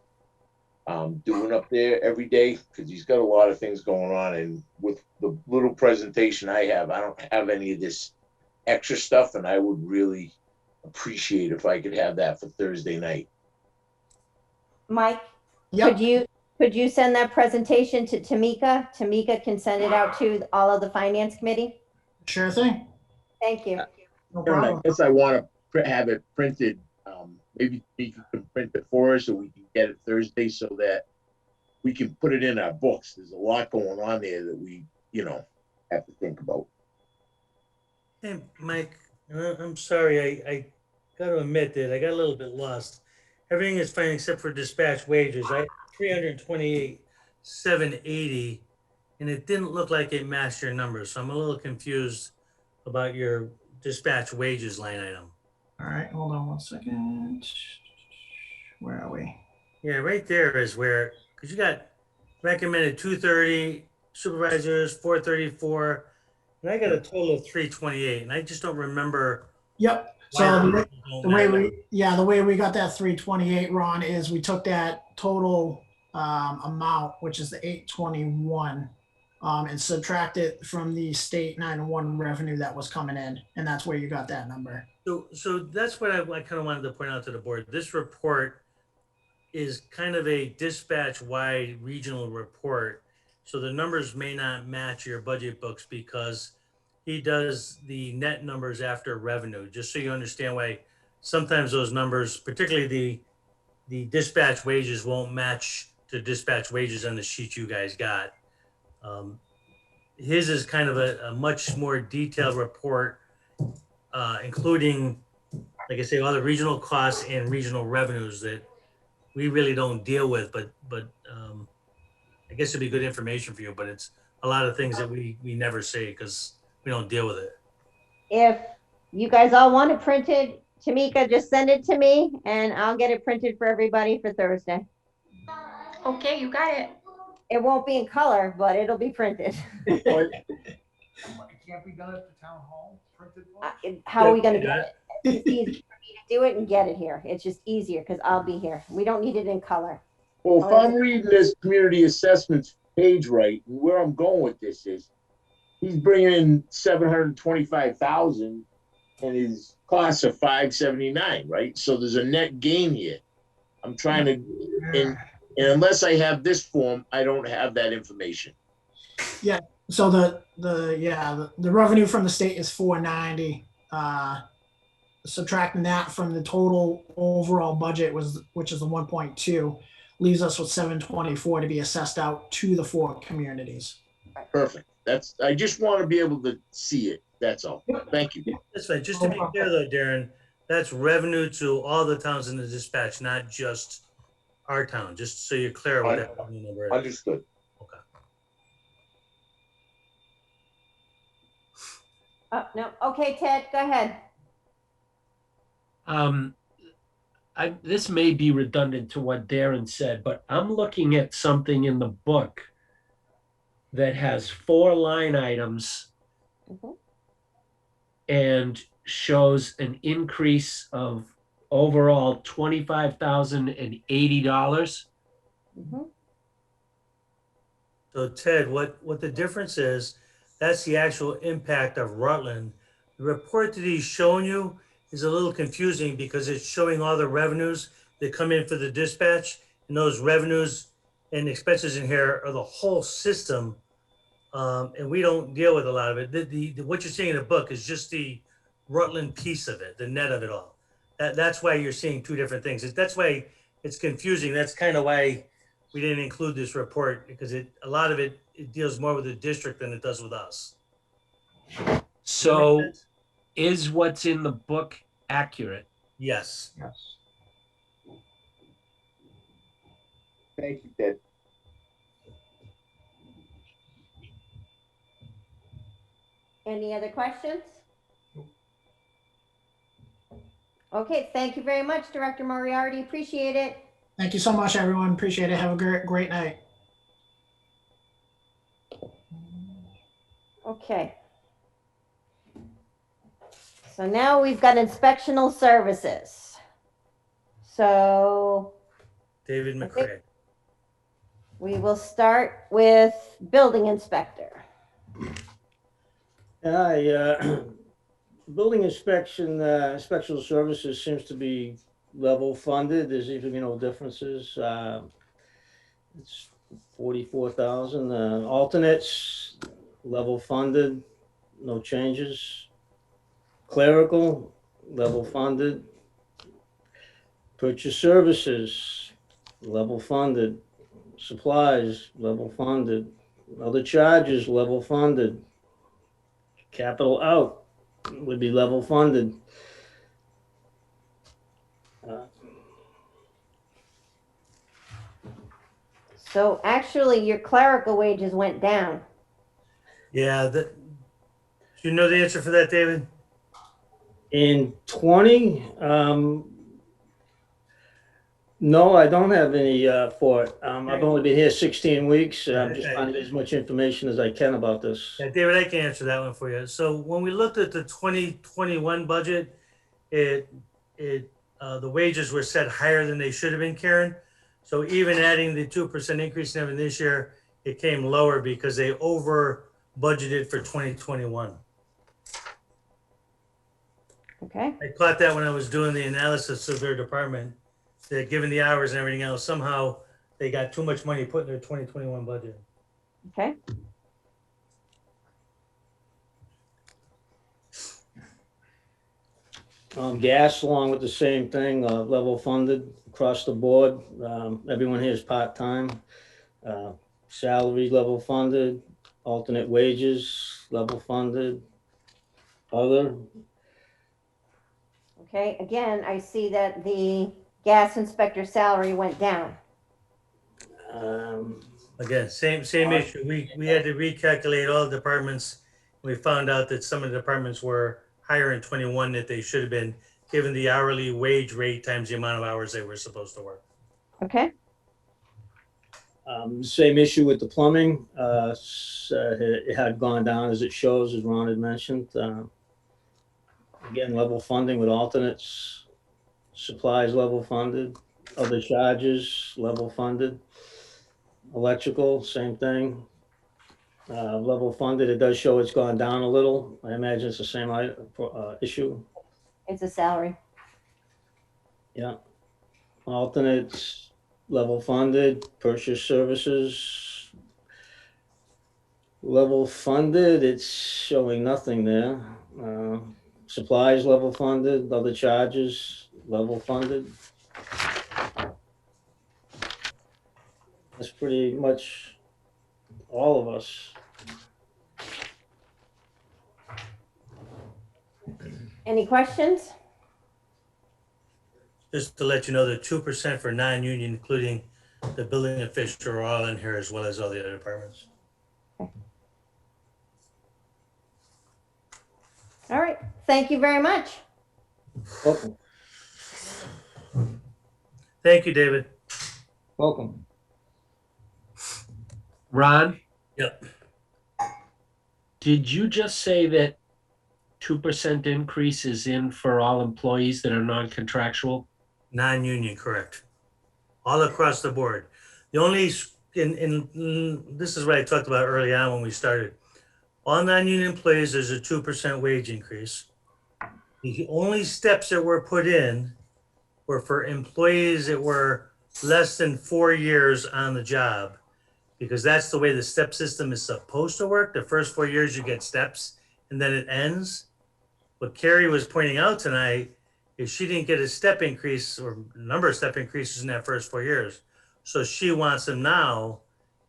doing up there every day? Because he's got a lot of things going on, and with the little presentation I don't have any of this extra stuff, and I would really appreciate if I could have that for Thursday night. Mike, Yep. could you send that presentation to Tamika? Tamika can send it out to all of the finance committee. Sure thing. Thank you. No Karen, I problem. guess I want to have it printed. Maybe you can print it for us so we can get it Thursday so that we can put it in our books. There's a lot going on there that we, have to think about. hey, Mike, I'm sorry, I got to admit that I got a little bit lost. Everything is fine except for dispatch wages. I 328,780, and it didn't look like it matched your numbers. So I'm a little confused about your dispatch wages line item. All right, hold on one second. Where are we? Yeah, right there is where, because you got recommended 230, supervisors 434, and I got a total of 328, and I just don't remember. Yep. why So those don't match. the way we got that 328, Ron, is we took that total amount, which is the 821, and subtract it from the state 901 revenue that was coming in, and that's where you got that number. So that's what I kind of wanted to point out to the board. This report is kind of a dispatch-wide regional report. So the numbers may not match your budget books because he does the net numbers after revenue, just so you understand why sometimes those numbers, particularly the dispatch wages, won't match the dispatch wages on the sheet you guys got. His is kind of a much more detailed report, including, like I say, all the regional costs and regional revenues that we really don't deal with, but I guess it'd be good information for you, but it's a lot of things that we never say because we don't deal with it. If you guys all want it printed, Tamika, just send it to me and I'll get it printed for everybody for Thursday. Okay, you got it. It won't be in color, but it'll be printed. It can't be done at the town hall, printed one? How are we gonna get it? It's easy for me to do it and get it here. It's just easier because I'll be here. We don't need it in color. Well, if I'm reading this community assessments page right, and where I'm going with this is, he's bringing in 725,000, and his costs are 579, right? So there's a net gain here. I'm trying to, and unless I have this form, I don't have that information. So the revenue from the state is 490. Subtracting that from the total overall budget which is the 1.2, leaves us with 724 to be assessed out to the 4 communities. Perfect. I just want to be able to see it. That's all. Thank you. That's right. Just to be clear though, Darren, that's revenue to all the towns in the dispatch, not just our town, just so you're clear what that revenue number is. Understood. Okay. Oh, no. Okay, Ted, go ahead. This may be redundant to what Darren said, but I'm looking at something in the book that has 4 line items Mhm. and shows an increase of overall $25,080. Mhm. So Ted, what the difference is, that's the actual impact of Rutland. The report that he's showing you is a little confusing because it's showing all the revenues that come in for the dispatch, and those revenues and expenses in here are the whole system. And we don't deal with a lot of it. What you're seeing in the book is just the Rutland piece of it, the net of it all. That's why you're seeing two different things. That's why it's confusing. That's kind of why we didn't include this report, because a lot of it deals more with the district than it does with us. So is what's in the book accurate? Yes. Yes. Thank you, Ted. Any other questions? Okay, thank you very much, Director Moriarty. Appreciate it. Thank you so much, everyone. Appreciate it. Have a great night. Okay. So now we've got inspectional services. So David McCray. we will start with building inspector. Building inspectional services seems to be level funded. There's even, no differences. It's 44,000. Alternates, level funded, no changes. Clerical, level funded. Purchase services, level funded. Supplies, level funded. Other charges, level funded. Capital out would be level funded. So actually your clerical wages went down. Yeah. Do you know the answer for that, David? In 20, no, I don't have any for it. I've only been here 16 weeks. I'm just trying to get as much information as I can about this. Yeah, David, I can answer that one for you. So when we looked at the 2021 budget, the wages were set higher than they should have been, Karen. So even adding the 2% increase in this year, it came lower because they over budgeted for 2021. Okay. I caught that when I was doing the analysis of their department, that given the hours and everything else, somehow they got too much money put in their 2021 budget. Okay. Gas along with the same thing, level funded across the board. Everyone here is part-time. Salary level funded, alternate wages level funded. Other, Okay. Again, I see that the gas inspector salary went down. Again, same issue. We had to recalculate all the departments. We found out that some of the departments were higher in 21 that they should have been, given the hourly wage rate times the amount of hours they were supposed to work. Okay. same issue with the plumbing. It had gone down as it shows, as Ron had mentioned. Again, level funding with alternates, supplies level funded, other charges level funded. Electrical, same thing. Level funded, it does show it's gone down a little. I imagine it's the same issue. It's a salary. Yeah. Alternates, level funded, purchase services. Level funded, it's showing nothing there. Supplies level funded, other charges level funded. That's pretty much all of us. Any questions? Just to let you know, the 2% for non-union, including the building official, are all in here as well as all the other departments. All right, thank you very much. Welcome. Thank you, David. Welcome. Ron, Yep. did you just say that 2% increase is in for all employees that are non-contractual? Non-union, correct. All across the board. The only, this is what I talked about early on when we started. All non-union employees, there's a 2% wage increase. The only steps that were put in were for employees that were less than 4 years on the job, because that's the way the step system is supposed to work. The first 4 years you get steps and then it ends. What Carrie was pointing out tonight is she didn't get a step increase or number of step increases in that first 4 years. So she wants them now,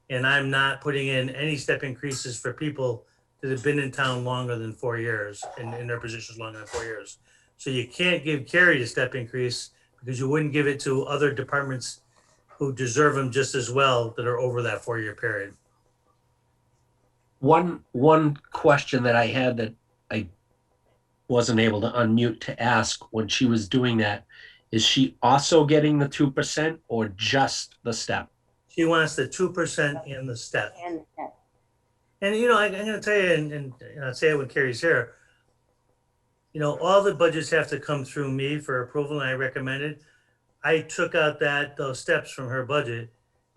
and I'm not putting in any step increases for people that have been in town longer than 4 years and in their positions longer than 4 years. So you can't give Carrie a step increase because you wouldn't give it to other departments who deserve them just as well that are over that 4-year period. One question that I had that I wasn't able to unmute to ask when she was doing that, is she also getting the 2% or just the step? She wants the 2% and the step. And you know, I'm going to tell you, and I'll say it when Carrie's here. You know, all the budgets have to come through me for approval, and I recommended. I took out those steps from her budget.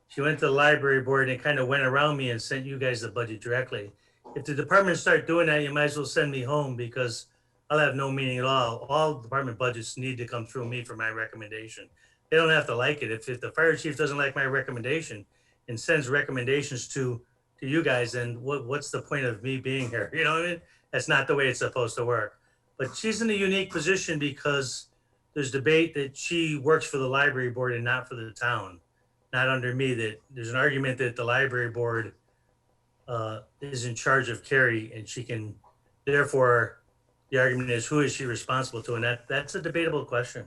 She went to the library board and kind of went around me and sent you guys the budget directly. If the departments start doing that, you might as well send me home because I'll have no meaning at all. All department budgets need to come through me for my recommendation. They don't have to like it. If the fire chief doesn't like my recommendation and sends recommendations to you guys, then what's the point of me being here? You know what I mean? That's not the way it's supposed to work. But she's in a unique position because there's debate that she works for the library board and not for the town, not under me. That there's an argument that the library board is in charge of Carrie, and she can, therefore, the argument is who is she responsible to, and that's a debatable question.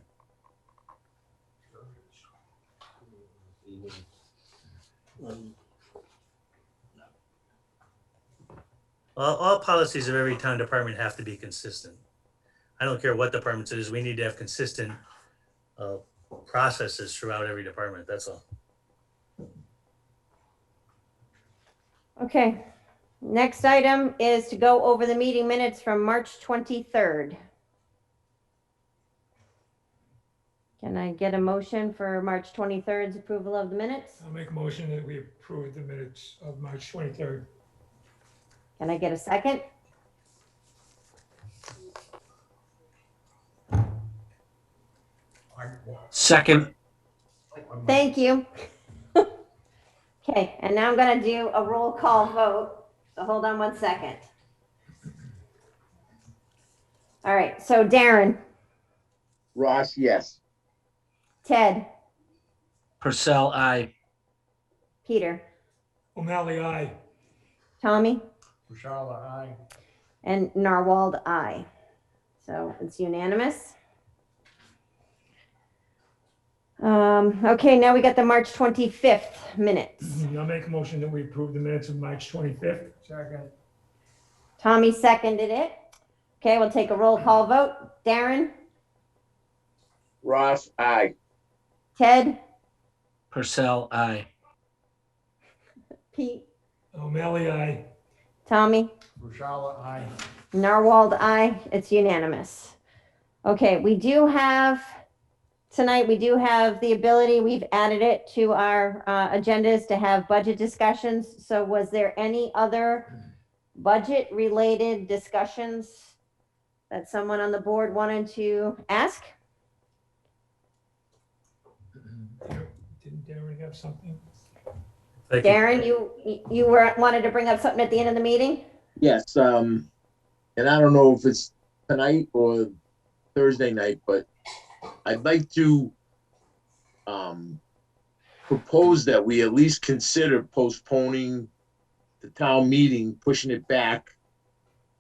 All policies of every town department have to be consistent. I don't care what department it is. We need to have consistent processes throughout every department. That's all. Okay, next item is to go over the meeting minutes from March 23rd. Can I get a motion for March 23rd's approval of the minutes? I'll make a motion that we approve the minutes of March 23rd. Can I get a second? Second. Thank you. Okay, and now I'm going to do a roll call vote. So hold on one second. All right, so Darren, Ross, yes. Ted, Purcell, aye. Peter, O'Malley, aye. Tommy, Rashala, aye. and Narwhal, aye. So it's unanimous. Okay, now we got the March 25th minutes. I'll make a motion that we approve the minutes of March 25th. Second. Tommy seconded it. Okay, we'll take a roll call vote. Darren, Ross, aye. Ted, Purcell, aye. Pete, O'Malley, aye. Tommy, Rashala, aye. Narwhal, aye. It's unanimous. Okay, tonight we do have the ability, we've added it to our agendas to have budget discussions. So was there any other budget related discussions that someone on the board wanted to ask? Didn't Darren have something? Thank you. Darren, you wanted to bring up something at the end of the meeting? Yes, and I don't know if it's tonight or Thursday night, but I'd like to propose that we at least consider postponing the town meeting, pushing it back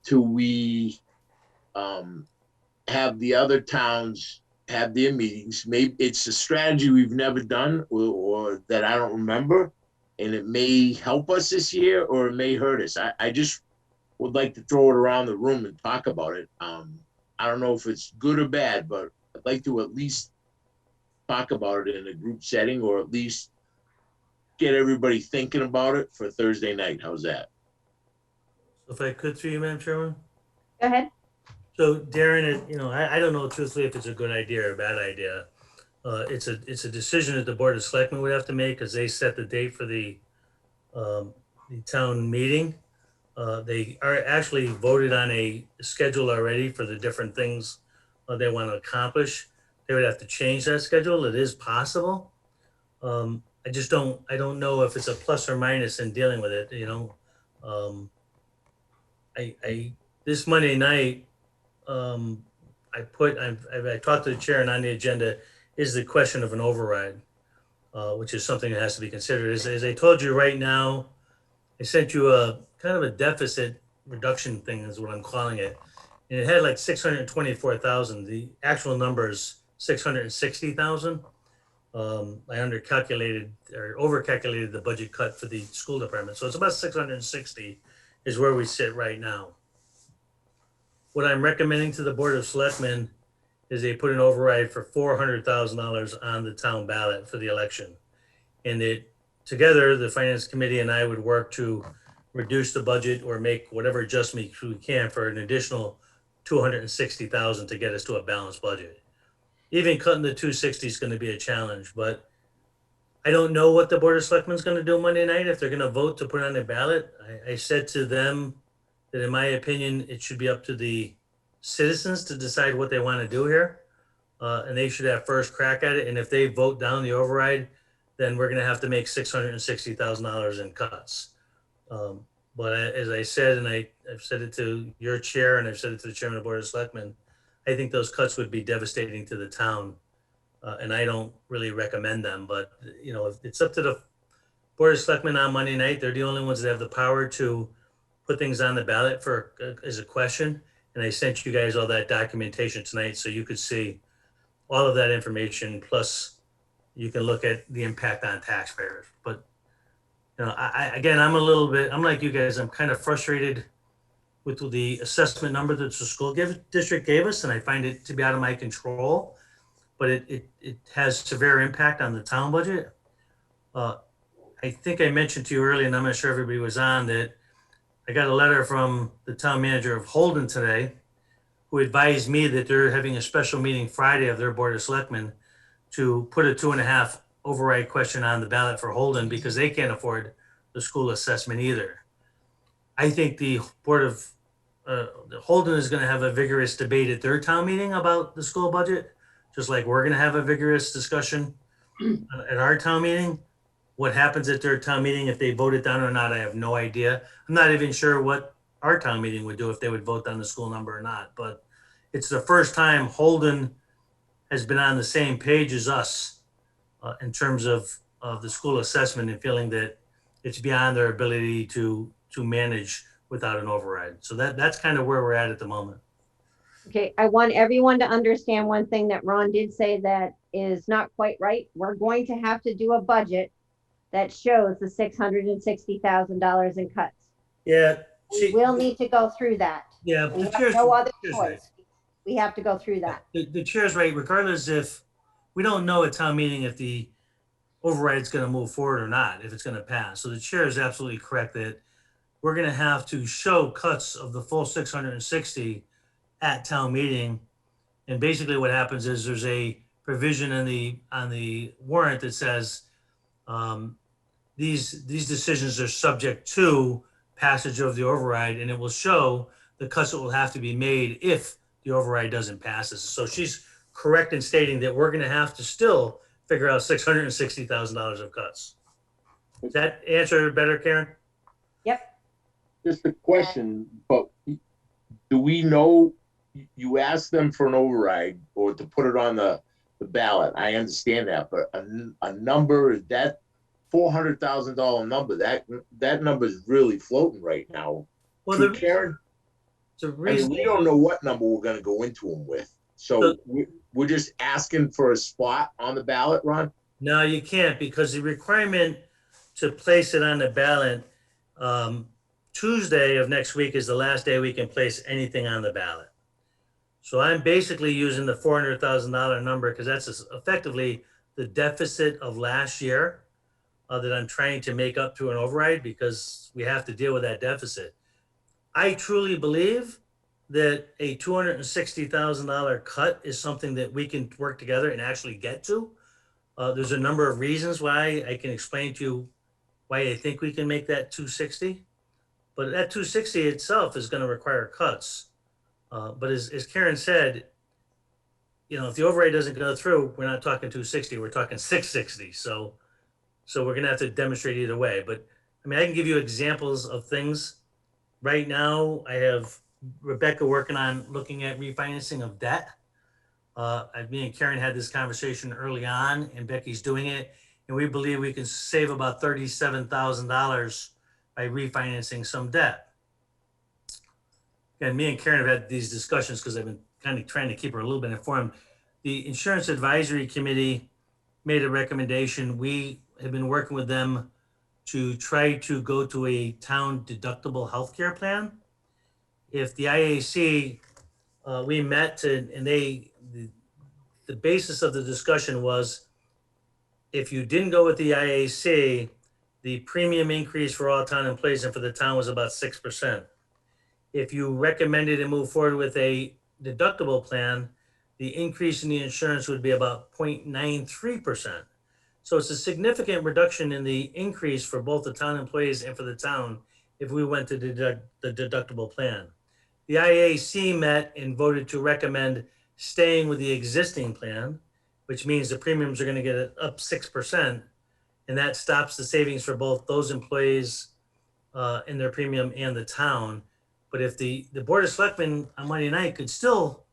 till we have the other towns have their meetings. Maybe it's a strategy we've never done or that I don't remember. And it may help us this year or it may hurt us. I just would like to throw it around the room and talk about it. I don't know if it's good or bad, but I'd like to at least talk about it in a group setting or at least get everybody thinking about it for Thursday night. How's that? So if I could through you, Madam Chairman? Go ahead. So Darren, I don't know truthfully if it's a good idea or a bad idea. It's a decision that the Board of Selectmen would have to make because they set the date for the town meeting. They are actually voted on a schedule already for the different things they want to accomplish. They would have to change that schedule. It is possible. I don't know if it's a plus or minus in dealing with it, this Monday night, I talked to the chair and on the agenda is the question of an override, which is something that has to be considered. As I told you right now, I sent you a kind of a deficit reduction thing is what I'm calling it. And it had like 624,000. The actual number is 660,000. I undercalculated or overcalculated the budget cut for the school department. So it's about 660 is where we sit right now. What I'm recommending to the Board of Selectmen is they put an override for $400,000 on the town ballot for the election. And together, the Finance Committee and I would work to reduce the budget or make whatever adjustments we can for an additional $260,000 to get us to a balanced budget. Even cutting the 260 is going to be a challenge, but I don't know what the Board of Selectmen is going to do Monday night if they're going to vote to put on the ballot. I said to them that in my opinion, it should be up to the citizens to decide what they want to do here. And they should have first crack at it. And if they vote down the override, then we're going to have to make $660,000 in cuts. But as I said, and I've said it to your chair and I've said it to the chairman of the Board of Selectmen, I think those cuts would be devastating to the town. And I don't really recommend them, but if it's up to the Board of Selectmen on Monday night, they're the only ones that have the power to put things on the ballot as a question. And I sent you guys all that documentation tonight so you could see all of that information. Plus you can look at the impact on taxpayers. But, I'm like you guys, I'm kind of frustrated with the assessment number that the school district gave us. And I find it to be out of my control, but it has severe impact on the town budget. I think I mentioned to you earlier, and I'm not sure everybody was on, that I got a letter from the town manager of Holden today, who advised me that they're having a special meeting Friday of their Board of Selectmen to put a 2.5 override question on the ballot for Holden because they can't afford the school assessment either. I think the Board of Holden is going to have a vigorous debate at their town meeting about the school budget, just like we're going to have a vigorous discussion at our town meeting. What happens at their town meeting, if they vote it down or not, I have no idea. I'm not even sure what our town meeting would do if they would vote down the school number or not. But it's the first time Holden has been on the same page as us in terms of the school assessment and feeling that it's beyond their ability to manage without an override. So that's kind of where we're at the moment. Okay, I want everyone to understand one thing that Ron did say that is not quite right. We're going to have to do a budget that shows the $660,000 in cuts. Yeah. We will need to go through that. Yeah. We have no other choice. We have to go through that. The chair's right. Regardless if we don't know at town meeting if the override is going to move forward or not, if it's going to pass. So the chair is absolutely correct that we're going to have to show cuts of the full 660 at town meeting. And basically what happens is there's a provision on the warrant that says these decisions are subject to passage of the override, and it will show the cuts that will have to be made if the override doesn't pass this. So she's correct in stating that we're going to have to still figure out $660,000 of cuts. Does that answer better, Karen? Yep. Just a question, but do we know, you asked them for an override or to put it on the ballot. I understand that, but a number, that $400,000 number, that number is really floating right now. Well, Karen? It's a I mean, reason. we don't know what number we're gonna go into them with. So we're just asking for a spot on the ballot, Ron? No, you can't, because the requirement to place it on the ballot, Tuesday of next week is the last day we can place anything on the ballot. So I'm basically using the $400,000 number because that's effectively the deficit of last year that I'm trying to make up through an override because we have to deal with that deficit. I truly believe that a $260,000 cut is something that we can work together and actually get to. There's a number of reasons why. I can explain to you why I think we can make that 260, but that 260 itself is going to require cuts. But as Karen said, if the override doesn't go through, we're not talking 260, we're talking 660. So we're going to have to demonstrate either way. But I mean, I can give you examples of things. Right now, I have Rebecca working on looking at refinancing of debt. Me and Karen had this conversation early on, and Becky's doing it. And we believe we can save about $37,000 by refinancing some debt. And me and Karen have had these discussions because I've been kind of trying to keep her a little bit informed. The Insurance Advisory Committee made a recommendation. We have been working with them to try to go to a town deductible healthcare plan. If the IAC, we met and the basis of the discussion was if you didn't go with the IAC, the premium increase for all town employees and for the town was about 6%. If you recommended and move forward with a deductible plan, the increase in the insurance would be about 0.93%. So it's a significant reduction in the increase for both the town employees and for the town if we went to the deductible plan. The IAC met and voted to recommend staying with the existing plan, which means the premiums are going to get up 6%, and that stops the savings for both those employees in their premium and the town. But if the Board of Selectmen on Monday night could still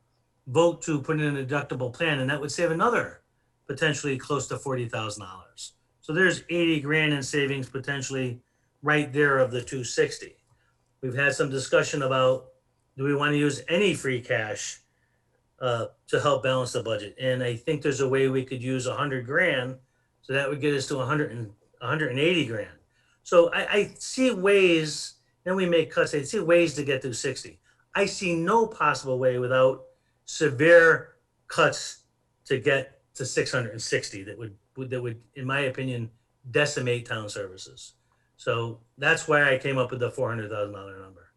vote to put in a deductible plan, and that would save another potentially close to $40,000. So there's 80 grand in savings potentially right there of the 260. We've had some discussion about, do we want to use any free cash to help balance the budget? And I think there's a way we could use 100 grand. So that would get us to 180 grand. So I see ways, then we make cuts. I see ways to get to 60. I see no possible way without severe cuts to get to 660 that would, in my opinion, decimate town services. So that's why I came up with the $400,000 number.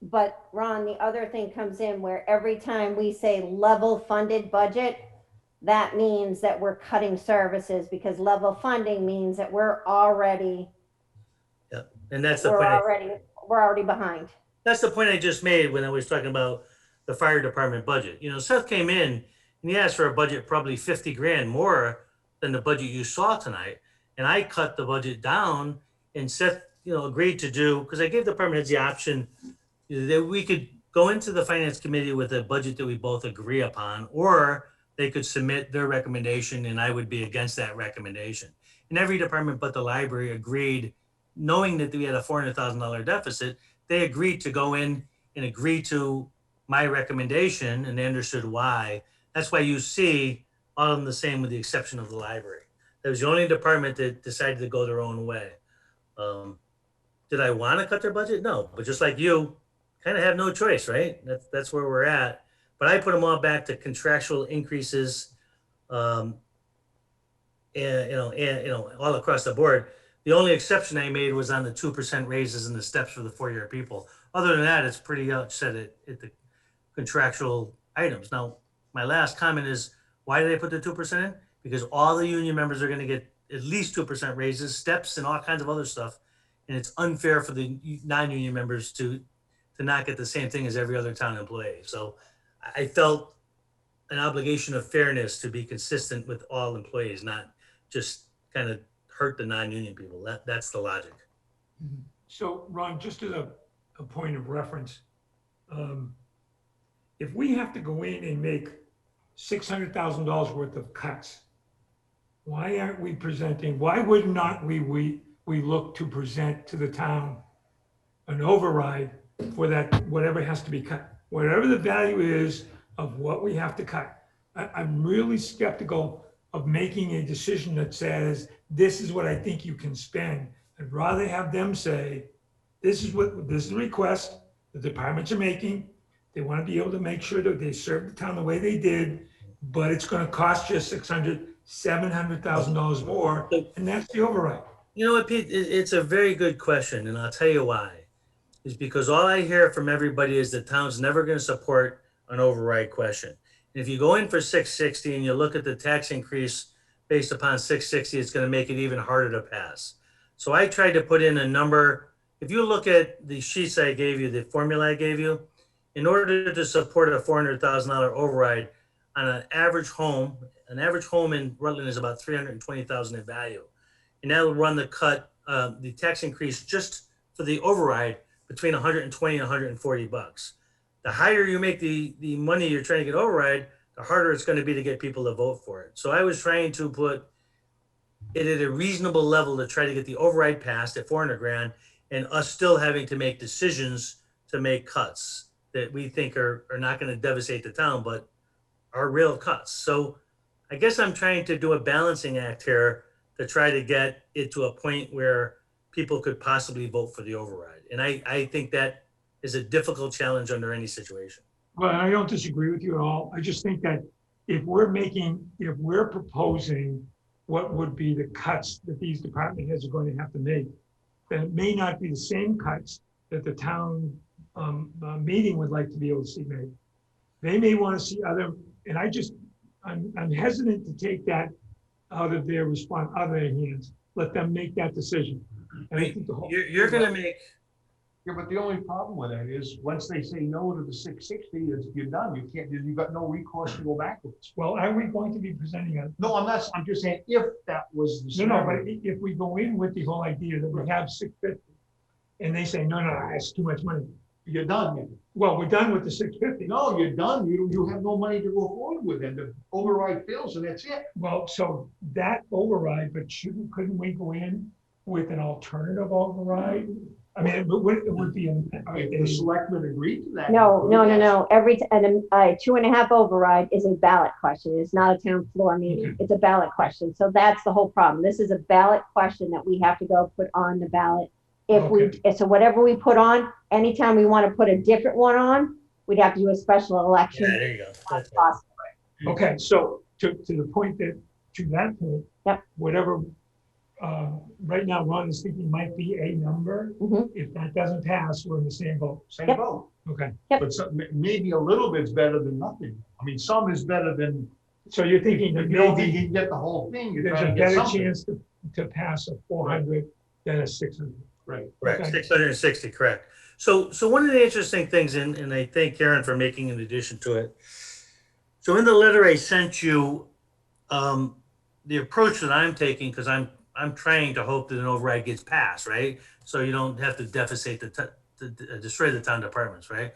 But Ron, the other thing comes in where every time we say level funded budget, that means that we're cutting services because level funding means that we're already, And that's the we're point. already behind. That's the point I just made when I was talking about the fire department budget. Seth came in and he asked for a budget probably 50 grand more than the budget you saw tonight. And I cut the budget down, and Seth, agreed to do, because I gave the department heads the option that we could go into the finance committee with a budget that we both agree upon, or they could submit their recommendation and I would be against that recommendation. And every department but the library agreed, knowing that we had a $400,000 deficit, they agreed to go in and agree to my recommendation, and they understood why. That's why you see all of them the same with the exception of the library. That was the only department that decided to go their own way. Did I want to cut their budget? No, but just like you, kind of have no choice, right? That's where we're at. But I put them all back to contractual increases, and all across the board. The only exception I made was on the 2% raises and the steps for the 4-year people. Other than that, it's pretty set at the contractual items. Now, my last comment is, why did they put the 2% in? Because all the union members are going to get at least 2% raises, steps, and all kinds of other stuff. And it's unfair for the non-union members to not get the same thing as every other town employee. So I felt an obligation of fairness to be consistent with all employees, not just kind of hurt the non-union people. That's the logic. So Ron, just as a point of reference, if we have to go in and make $600,000 worth of cuts, why aren't we presenting, why would not we look to present to the town an override for that, whatever has to be cut, whatever the value is of what we have to cut. I'm really skeptical of making a decision that says, this is what I think you can spend. I'd rather have them say, this is the request the departments are making. They want to be able to make sure that they serve the town the way they did, but it's going to cost you $700,000 more, and that's the override. You know what, Pete? It's a very good question, and I'll tell you why. Is because all I hear from everybody is the town's never going to support an override question. And if you go in for 660 and you look at the tax increase based upon 660, it's going to make it even harder to pass. So I tried to put in a number. If you look at the sheets I gave you, the formula I gave you, in order to support a $400,000 override on an average home in Rutland is about $320,000 in value. And that'll run the tax increase just for the override between 120 and 140 bucks. The higher you make the money you're trying to get override, the harder it's going to be to get people to vote for it. So I was trying to put it at a reasonable level to try to get the override passed at 400 grand, and us still having to make decisions to make cuts that we think are not going to devastate the town, but are real cuts. So I guess I'm trying to do a balancing act here to try to get it to a point where people could possibly vote for the override. And I think that is a difficult challenge under any situation. Well, I don't disagree with you at all. I just think that if we're proposing what would be the cuts that these department heads are going to have to make, then it may not be the same cuts that the town meeting would like to be able to see made. They may want to see other, and I'm hesitant to take that out of their response, out of their hands. Let them make that decision. And I think You're going to make. Yeah, but the only problem with that is once they say no to the 660, you're done. You've got no recourse to go backwards. Well, are we going to be presenting a? No, I'm not. I'm just saying if that was the No, but if we go in with the whole idea that we have 650, and they say no, it's too much money, you're done. Man. Well, we're done with the 650. No, you're done. You have no money to go forward with, and the override fails, and that's it. Well, so that override, but couldn't we go in with an alternative override? I mean, it would be. If the selectmen agreed to that. No. A 2.5 override is a ballot question. It's not a town floor meeting. Okay. It's a ballot question. So that's the whole problem. This is a ballot question that we have to go put on the ballot. So whatever we put on, anytime we want to put a different one on, we'd have to do a special election. Yeah, there you go. That's right. Okay, so to that point, yep. Whatever. Right now, Ron is thinking might be a number. Mm-hmm. If that doesn't pass, we're in the same boat. Same Yep. vote. Okay. Yep. But maybe a little bit's better than nothing. I mean, some is better than. So you're thinking that You don't maybe think you can get the whole thing. You're there's trying a to get better something. chance to pass a 400 than a 600. Right. Correct. Okay. 660, correct. So one of the interesting things, and I thank Karen for making an addition to it. So in the letter I sent you, the approach that I'm taking, because I'm trying to hope that an override gets passed, right? So you don't have to deficit destroy the town departments, right?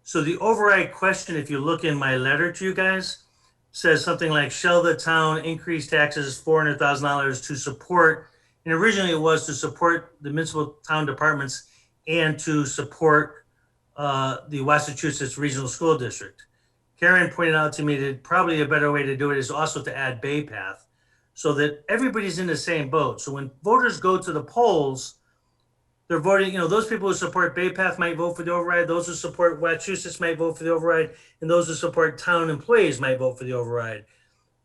So the override question, if you look in my letter to you guys, says something like, shall the town increase taxes $400,000 to support, and originally it was to support the municipal town departments and to support the Massachusetts Regional School District. Karen pointed out to me that probably a better way to do it is also to add Bay Path so that everybody's in the same boat. So when voters go to the polls, they're voting, those people who support Bay Path might vote for the override, those who support Massachusetts might vote for the override, and those who support town employees might vote for the override.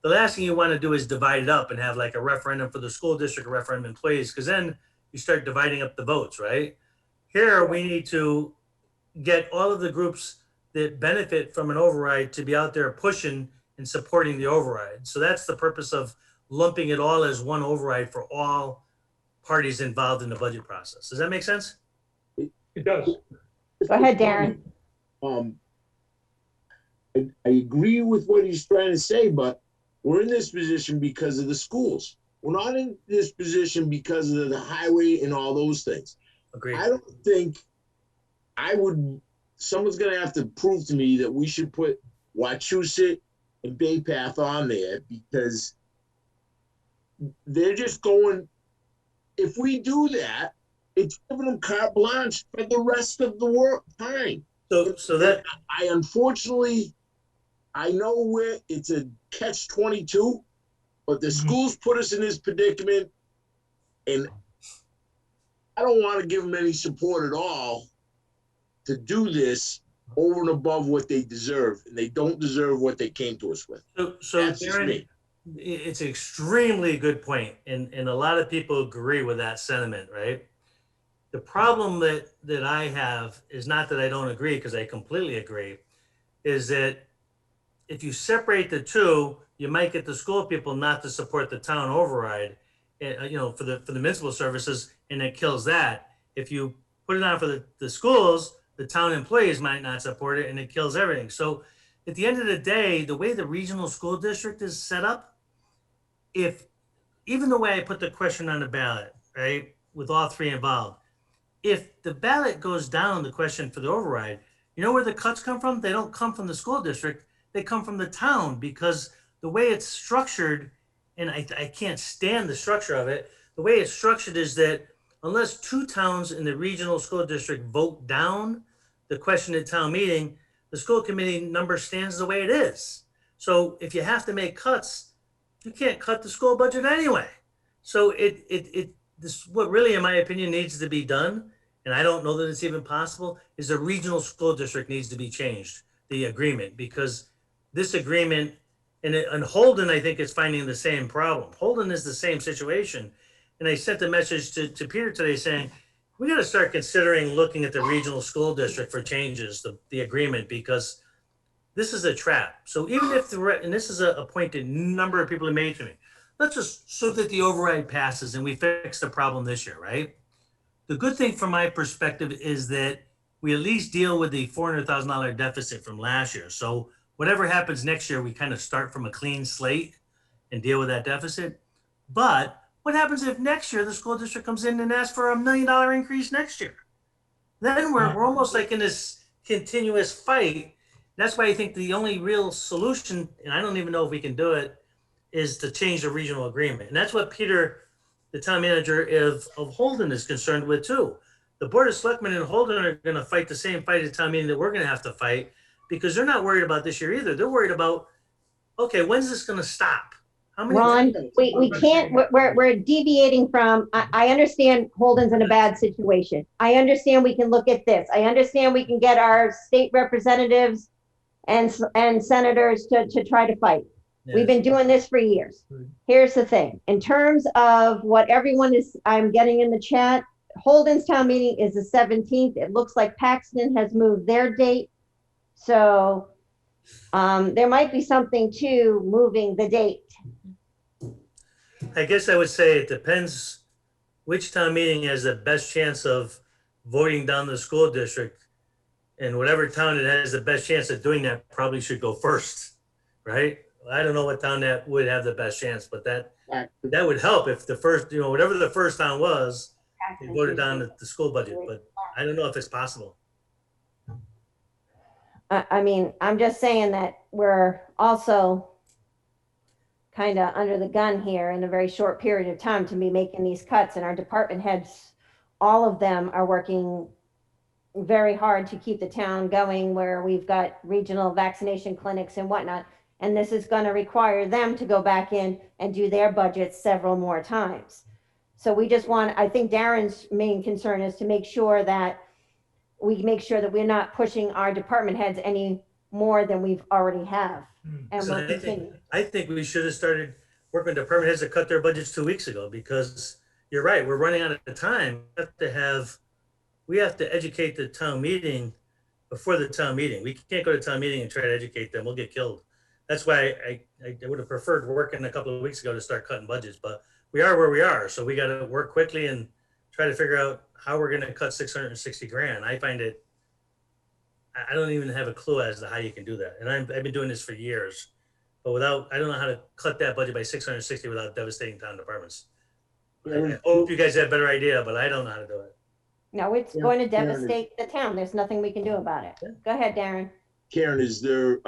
The last thing you want to do is divide it up and have like a referendum for the school district, a referendum employees, because then you start dividing up the votes, right? Here, we need to get all of the groups that benefit from an override to be out there pushing and supporting the override. So that's the purpose of lumping it all as one override for all parties involved in the budget process. Does that make sense? It does. Go ahead, Darren. I agree with what he's trying to say, but we're in this position because of the schools. We're not in this position because of the highway and all those things. Agreed. I don't think someone's going to have to prove to me that we should put Wachusett and Bay Path on there because they're just going, if we do that, it's giving them carte blanche for the rest of the work time. So that, I unfortunately, I know where it's a catch-22, but the schools put us in this predicament, and I don't want to give them any support at all to do this over and above what they deserve, and they don't deserve what they came to us with. so That's just Darren, me. it's an extremely good point, and a lot of people agree with that sentiment, right? The problem that I have is not that I don't agree, because I completely agree, is that if you separate the two, you might get the school people not to support the town override, for the municipal services, and it kills that. If you put it on for the schools, the town employees might not support it, and it kills everything. So at the end of the day, the way the regional school district is set up, if even the way I put the question on the ballot, right, with all three involved, if the ballot goes down, the question for the override, you know where the cuts come from? They don't come from the school district. They come from the town, because the way it's structured, and I can't stand the structure of it, the way it's structured is that unless two towns in the regional school district vote down the question at town meeting, the school committee number stands the way it is. So if you have to make cuts, you can't cut the school budget anyway. So this, what really, in my opinion, needs to be done, and I don't know that it's even possible, is the regional school district needs to be changed, the agreement, because this agreement, and Holden, I think, is finding the same problem. Holden is the same situation. And I sent a message to Peter today saying, we got to start considering looking at the regional school district for changes, the agreement, because this is a trap. So even if and this is a point that a number of people have made to me, let's just so that the override passes and we fix the problem this year, right? The good thing from my perspective is that we at least deal with the $400,000 deficit from last year. So whatever happens next year, we kind of start from a clean slate and deal with that deficit. But what happens if next year the school district comes in and asks for $1 million increase next year? Then we're almost like in this continuous fight. That's why I think the only real solution, and I don't even know if we can do it, is to change the regional agreement. And that's what Peter, the town manager of Holden, is concerned with too. The Board of Selectmen and Holden are going to fight the same fight at town meeting that we're going to have to fight, because they're not worried about this year either. They're worried about, okay, when's this going to stop? How many Ron, times? we can't, we're deviating from, I understand Holden's in a bad situation. I understand we can look at this. I understand we can get our state representatives and senators to try to fight. We've been doing this for years. Here's the thing. In terms of what everyone is, I'm getting in the chat, Holden's town meeting is the 17th. It looks like Paxton has moved their date. So there might be something to moving the date. I guess I would say it depends which town meeting has the best chance of voting down the school district, and whatever town that has the best chance of doing that probably should go first, right? I don't know what town that would have the best chance, but that would help if the first, whatever the first town was, they voted down the school budget, but I don't know if it's possible. I mean, I'm just saying that we're also kind of under the gun here in a very short period of time to be making these cuts, and our department heads, all of them are working very hard to keep the town going, where we've got regional vaccination clinics and whatnot. And this is going to require them to go back in and do their budgets several more times. So we just want, I think Darren's main concern is to make sure that we're not pushing our department heads any more than we've already have. And So we'll continue. I think we should have started working with department heads to cut their budgets 2 weeks ago, because you're right, we're running out of time. We have to educate the town meeting before the town meeting. We can't go to town meeting and try to educate them. We'll get killed. That's why I would have preferred working a couple of weeks ago to start cutting budgets, but we are where we are. So we got to work quickly and try to figure out how we're going to cut 660 grand. I find it, I don't even have a clue as to how you can do that. And I've been doing this for years, but I don't know how to cut that budget by 660 without devastating town departments. I hope you guys have a better idea, but I don't know how to do it. No, it's going to devastate the town. There's nothing we can do about it. Go ahead, Darren. Karen, is there,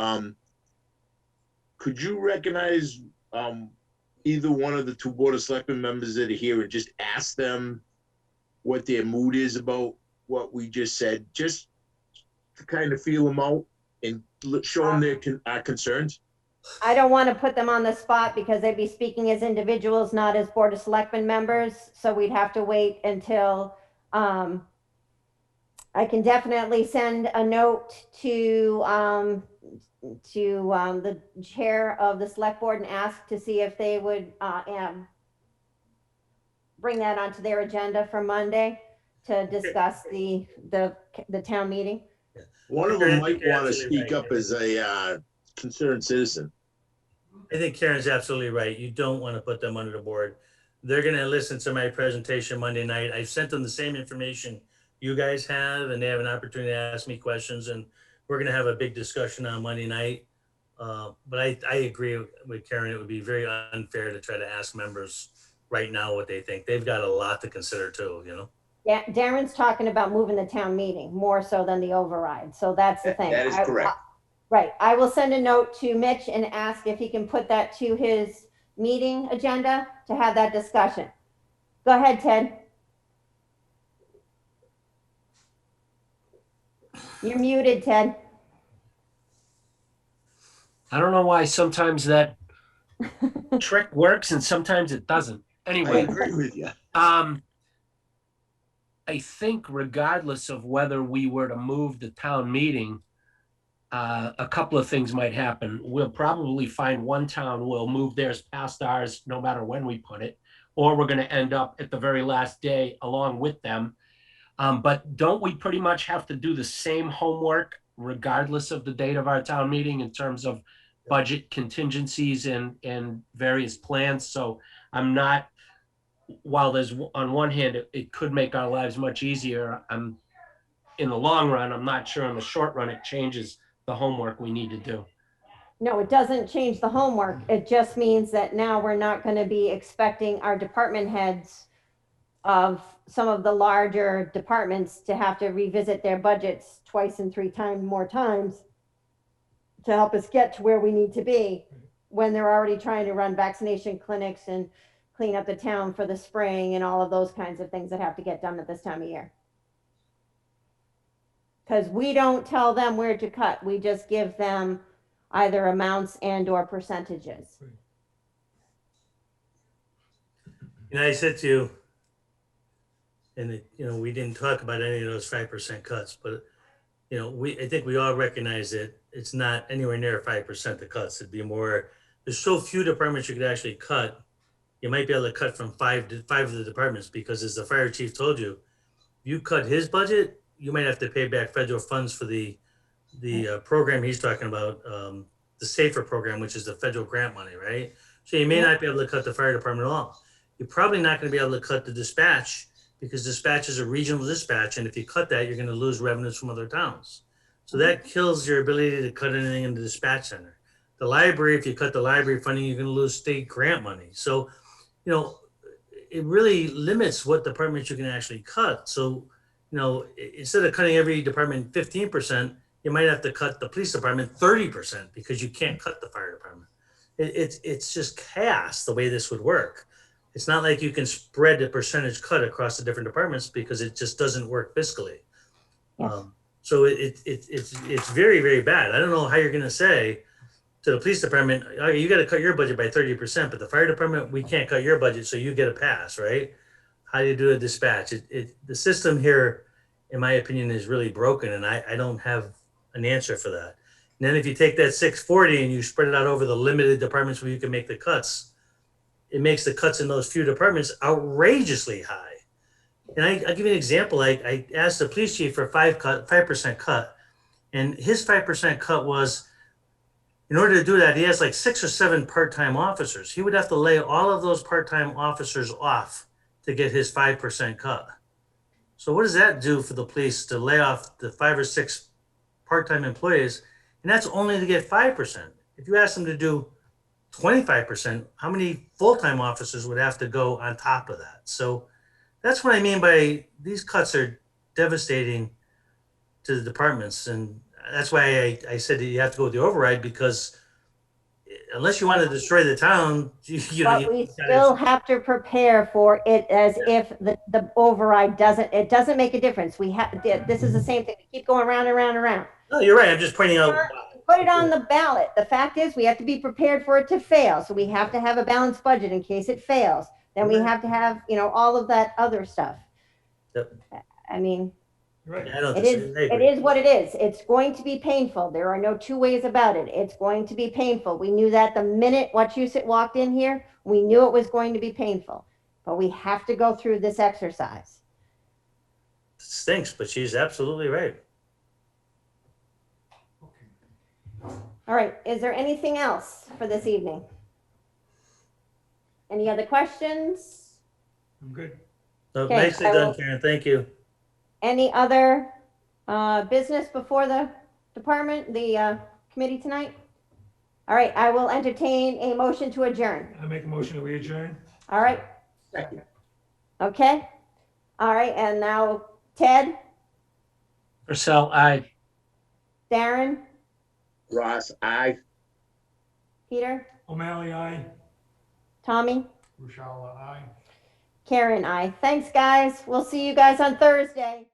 could you recognize either one of the two Board of Selectmen members that are here and just ask them what their mood is about what we just said, just to kind of feel them out and show them our concerns? I don't want to put them on the spot because they'd be speaking as individuals, not as Board of Selectmen members. So we'd have to wait until, I can definitely send a note to the chair of the select board and ask to see if they would bring that onto their agenda for Monday to discuss the town meeting. One of them might want to speak up as a concerned citizen. I think Karen's absolutely right. You don't want to put them under the board. They're going to listen to my presentation Monday night. I've sent them the same information you guys have, and they have an opportunity to ask me questions, and we're going to have a big discussion on Monday night. But I agree with Karen. It would be very unfair to try to ask members right now what they think. They've got a lot to consider too, you know? Yeah, Darren's talking about moving the town meeting more so than the override. So that's the thing. That is correct. Right. I will send a note to Mitch and ask if he can put that to his meeting agenda to have that discussion. Go ahead, Ted. You're muted, Ted. I don't know why sometimes that trick works and sometimes it doesn't. I Anyway, agree with you. I think regardless of whether we were to move the town meeting, a couple of things might happen. We'll probably find one town will move theirs past ours no matter when we put it, or we're going to end up at the very last day along with them. But don't we pretty much have to do the same homework regardless of the date of our town meeting in terms of budget contingencies and various plans? So I'm not, while there's on one hand, it could make our lives much easier. In the long run, I'm not sure in the short run, it changes the homework we need to do. No, it doesn't change the homework. It just means that now we're not going to be expecting our department heads of some of the larger departments to have to revisit their budgets twice and three times more times to help us get to where we need to be when they're already trying to run vaccination clinics and clean up the town for the spring and all of those kinds of things that have to get done at this time of year. Because we don't tell them where to cut. We just give them either amounts and or percentages. And I said to you, and we didn't talk about any of those 5% cuts, but I think we all recognize that it's not anywhere near 5% the cuts. It'd be more. There's so few departments you could actually cut. You might be able to cut from five of the departments, because as the fire chief told you, you cut his budget, you might have to pay back federal funds for the program he's talking about, the SAFER program, which is the federal grant money, right? So you may not be able to cut the fire department at all. You're probably not going to be able to cut the dispatch, because dispatch is a regional dispatch, and if you cut that, you're going to lose revenues from other towns. So that kills your ability to cut anything in the dispatch center. The library, if you cut the library funding, you're going to lose state grant money. So, it really limits what departments you can actually cut. So, instead of cutting every department 15%, you might have to cut the police department 30% because you can't cut the fire department. It's just chaos the way this would work. It's not like you can spread the percentage cut across the different departments, because it just doesn't work fiscally. Yes. So it's very, very bad. I don't know how you're going to say to the police department, oh, you got to cut your budget by 30%, but the fire department, we can't cut your budget, so you get a pass, right? How do you do a dispatch? The system here, in my opinion, is really broken, and I don't have an answer for that. And then if you take that 640 and you spread it out over the limited departments where you can make the cuts, it makes the cuts in those few departments outrageously high. And I'll give you an example. I asked the police chief for a 5% cut, and his 5% cut was, in order to do that, he has like 6 or 7 part-time officers. He would have to lay all of those part-time officers off to get his 5% cut. So what does that do for the police to lay off the 5 or 6 part-time employees? And that's only to get 5%. If you ask them to do 25%, how many full-time officers would have to go on top of that? So that's what I mean by these cuts are devastating to the departments. And that's why I said that you have to go with the override, because unless you want to destroy the town, But we still have to prepare for it as if the override it doesn't make a difference. We have, this is the same thing. We keep going round and round and round. No, you're right. I'm just pointing out. Put it on the ballot. The fact is, we have to be prepared for it to fail. So we have to have a balanced budget in case it fails. Then we have to have, all of that other stuff. Yep. I mean, Right. Yeah, I know. it is what it is. It's going to be painful. There are no two ways about it. It's going to be painful. We knew that the minute Wachusett walked in here. We knew it was going to be painful. But we have to go through this exercise. Stinks, but she's absolutely right. All right. Is there anything else for this evening? Any other questions? I'm good. So Okay, nicely I done, will- Karen. Thank you. Any other business before the department, the committee tonight? All right, I will entertain a motion to adjourn. I make a motion that we adjourn. All right, Second. okay. All right, and now Ted, Purcell, aye. Darren, Ross, aye. Peter, O'Malley, aye. Tommy, Rochelle, aye. Karen, I. Thanks, guys. We'll see you guys on Thursday.